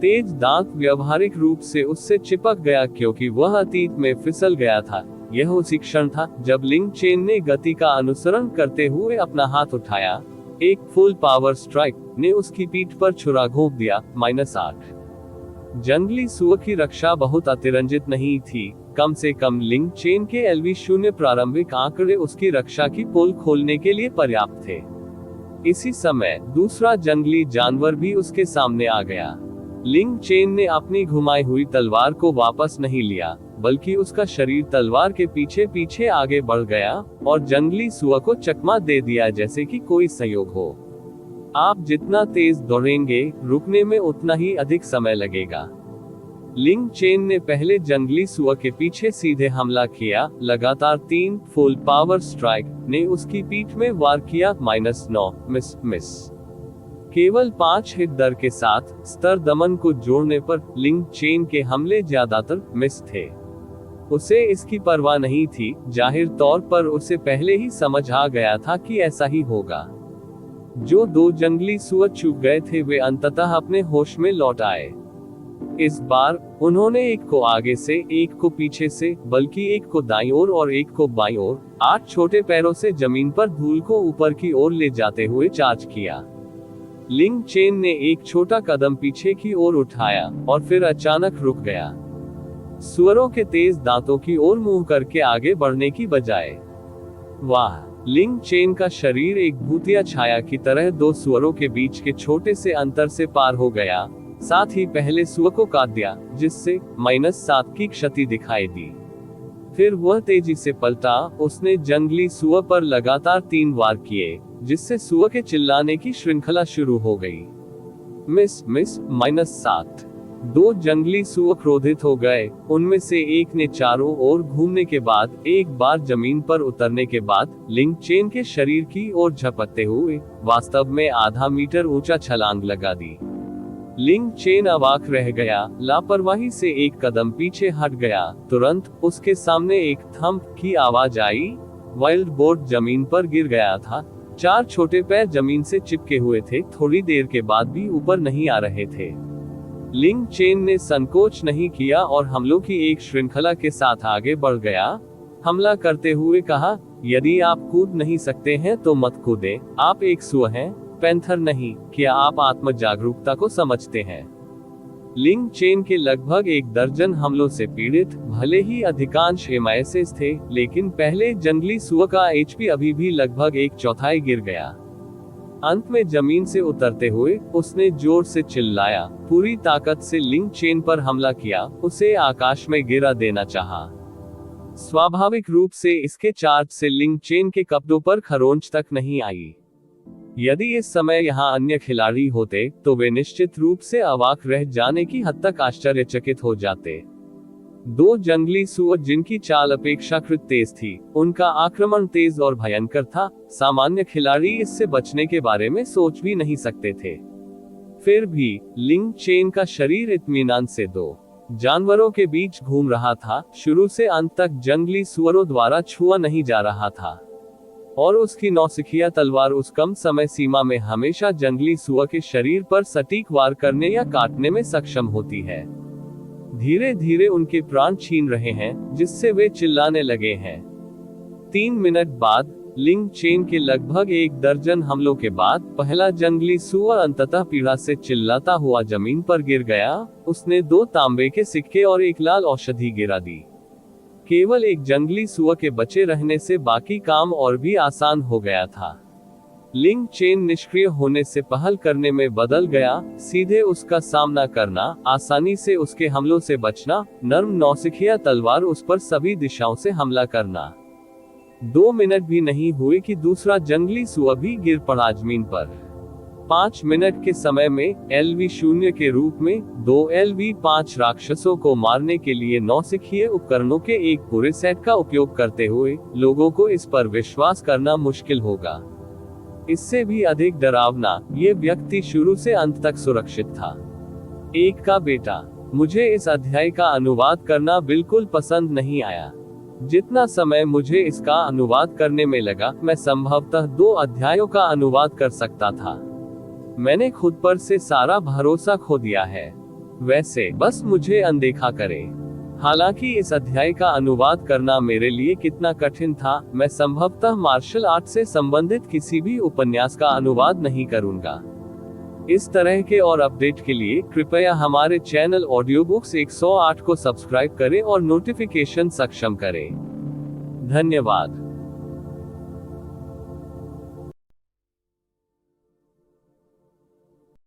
तेज दांत व्यावहारिक रूप से उससे चिपक गया क्योंकि वह अतीत में फिसल गया था। यह उसी क्षण था जब लिंग चेन ने गति का अनुसरण करते हुए अपना हाथ उठाया। एक फुल पावर स्ट्राइक ने उसकी पीठ पर छुरा घोंप दिया। -8। जंगली सुअर की रक्षा बहुत अतिरंजित नहीं थी। कम से कम लिंग चेन के LV0 प्रारंभिक आंकड़े उसकी रक्षा की पोल खोलने के लिए पर्याप्त थे। इसी समय दूसरा जंगली जानवर भी उसके सामने आ गया। लिंग चेन ने अपनी घुमाई हुई तलवार को वापस नहीं लिया, बल्कि उसका शरीर तलवार के पीछे पीछे आगे बढ़ गया और जंगली सुअर को चकमा दे दिया जैसे कि कोई संयोग हो। आप जितना तेज दौड़ेंगे, रुकने में उतना ही अधिक समय लगेगा। लिंग चेन ने पहले जंगली सुअर के पीछे सीधे हमला किया। लगातार 3 फुल पावर स्ट्राइक ने उसकी पीठ में वार किया। -9। मिस। केवल 5 हिट दर के साथ स्तर दमन को जोड़ने पर लिंग चेन के हमले ज्यादातर मिस थे। उसे इसकी परवाह नहीं थी। जाहिर तौर पर उसे पहले ही समझ आ गया था कि ऐसा ही होगा। जो 2 जंगली सुअर चूक गए थे वे अंततः अपने होश में लौट आए। इस बार उन्होंने एक को आगे से, एक को पीछे से, बल्कि एक को दाईं ओर और एक को बाईं ओर 8 छोटे पैरों से जमीन पर धूल को ऊपर की ओर ले जाते हुए चार्ज किया। लिंग चेन ने एक छोटा कदम पीछे की ओर उठाया और फिर अचानक रुक गया। सुअरों के तेज दांतों की ओर मुंह करके आगे बढ़ने की बजाय। वाह! लिंग चेन का शरीर एक भूतिया छाया की तरह 2 सुअरों के बीच के छोटे से अंतर से पार हो गया, साथ ही पहले सुअर को काट दिया, जिससे -7 की क्षति दिखाई दी। फिर वह तेजी से पलटा। उसने जंगली सुअर पर लगातार 3 वार किए, जिससे सुअर के चिल्लाने की श्रृंखला शुरू हो गई। मिस। -7। 2 जंगली सुअर क्रोधित हो गए। उनमें से एक ने चारों ओर घूमने के बाद एक बार जमीन पर उतरने के बाद लिंग चेन के शरीर की ओर झपटते हुए वास्तव में आधा मीटर ऊंचा छलांग लगा दी। लिंग चेन अवाक रह गया, लापरवाही से एक कदम पीछे हट गया। तुरंत उसके सामने एक थंप की आवाज आई। वाइल्ड बोर्ड जमीन पर गिर गया था। 4 छोटे पैर जमीन से चिपके हुए थे, थोड़ी देर के बाद भी ऊपर नहीं आ रहे थे। लिंग चेन ने संकोच नहीं किया और हमलों की एक श्रृंखला के साथ आगे बढ़ गया। हमला करते हुए कहा, यदि आप कूद नहीं सकते हैं तो मत कूदें, आप एक सुअर हैं, पैंथर नहीं। क्या आप आत्म जागरूकता को समझते हैं? लिंग चेन के लगभग 1 दर्जन हमलों से पीड़ित, भले ही अधिकांश एमआईएस थे, लेकिन पहले जंगली सुअर का एचपी अभी भी लगभग 1/4 गिर गया। अंत में जमीन से उतरते हुए उसने जोर से चिल्लाया, पूरी ताकत से लिंग चेन पर हमला किया, उसे आकाश में गिरा देना चाहा। स्वाभाविक रूप से इसके चार्ज से लिंग चेन के कपड़ों पर खरोंच तक नहीं आई। यदि इस समय यहाँ अन्य खिलाड़ी होते तो वे निश्चित रूप से अवाक रह जाने की हद तक आश्चर्यचकित हो जाते। 2 जंगली सुअर जिनकी चाल अपेक्षाकृत तेज थी, उनका आक्रमण तेज और भयंकर था। सामान्य खिलाड़ी इससे बचने के बारे में सोच भी नहीं सकते थे। फिर भी लिंग चेन का शरीर इत्मीनान से 2 जानवरों के बीच घूम रहा था। शुरू से अंत तक जंगली सुअरों द्वारा छुआ नहीं जा रहा था, और उसकी नौसिखिया तलवार उस कम समय सीमा में हमेशा जंगली सुअर के शरीर पर सटीक वार करने या काटने में सक्षम होती है। धीरे धीरे उनके प्राण छीन रहे हैं, जिससे वे चिल्लाने लगे हैं। 3 मिनट बाद लिंग चेन के लगभग 1 दर्जन हमलों के बाद पहला जंगली सुअर अंततः पीड़ा से चिल्लाता हुआ जमीन पर गिर गया। उसने 2 तांबे के सिक्के और 1 लाल औषधि गिरा दी। केवल एक जंगली सुअर के बचे रहने से बाकी काम और भी आसान हो गया था। लिंग चेन निष्क्रिय होने से पहल करने में बदल गया, सीधे उसका सामना करना, आसानी से उसके हमलों से बचना, नर्म नौसिखिया तलवार उस पर सभी दिशाओं से हमला करना। 2 मिनट भी नहीं हुए कि दूसरा जंगली सुअर भी गिर पड़ा जमीन पर। 5 मिनट के समय में LV0 के रूप में 2 LV5 राक्षसों को मारने के लिए नौसिखिए उपकरणों के एक पूरे सेट का उपयोग करते हुए लोगों को इस पर विश्वास करना मुश्किल होगा। इससे भी अधिक डरावना, ये व्यक्ति शुरू से अंत तक सुरक्षित था। एक का बेटा। मुझे इस अध्याय का अनुवाद करना बिल्कुल पसंद नहीं आया। जितना समय मुझे इसका अनुवाद करने में लगा, मैं संभवतः 2 अध्यायों का अनुवाद कर सकता था। मैंने खुद पर से सारा भरोसा खो दिया है। वैसे बस मुझे अनदेखा करें। हालांकि इस अध्याय का अनुवाद करना मेरे लिए कितना कठिन था, मैं संभवतः मार्शल आर्ट से संबंधित किसी भी उपन्यास का अनुवाद नहीं करूंगा। इस तरह के और अपडेट के लिए कृपया हमारे चैनल ऑडियो बुक्स 108 को सब्सक्राइब करें और नोटिफिकेशन सक्षम करें। धन्यवाद।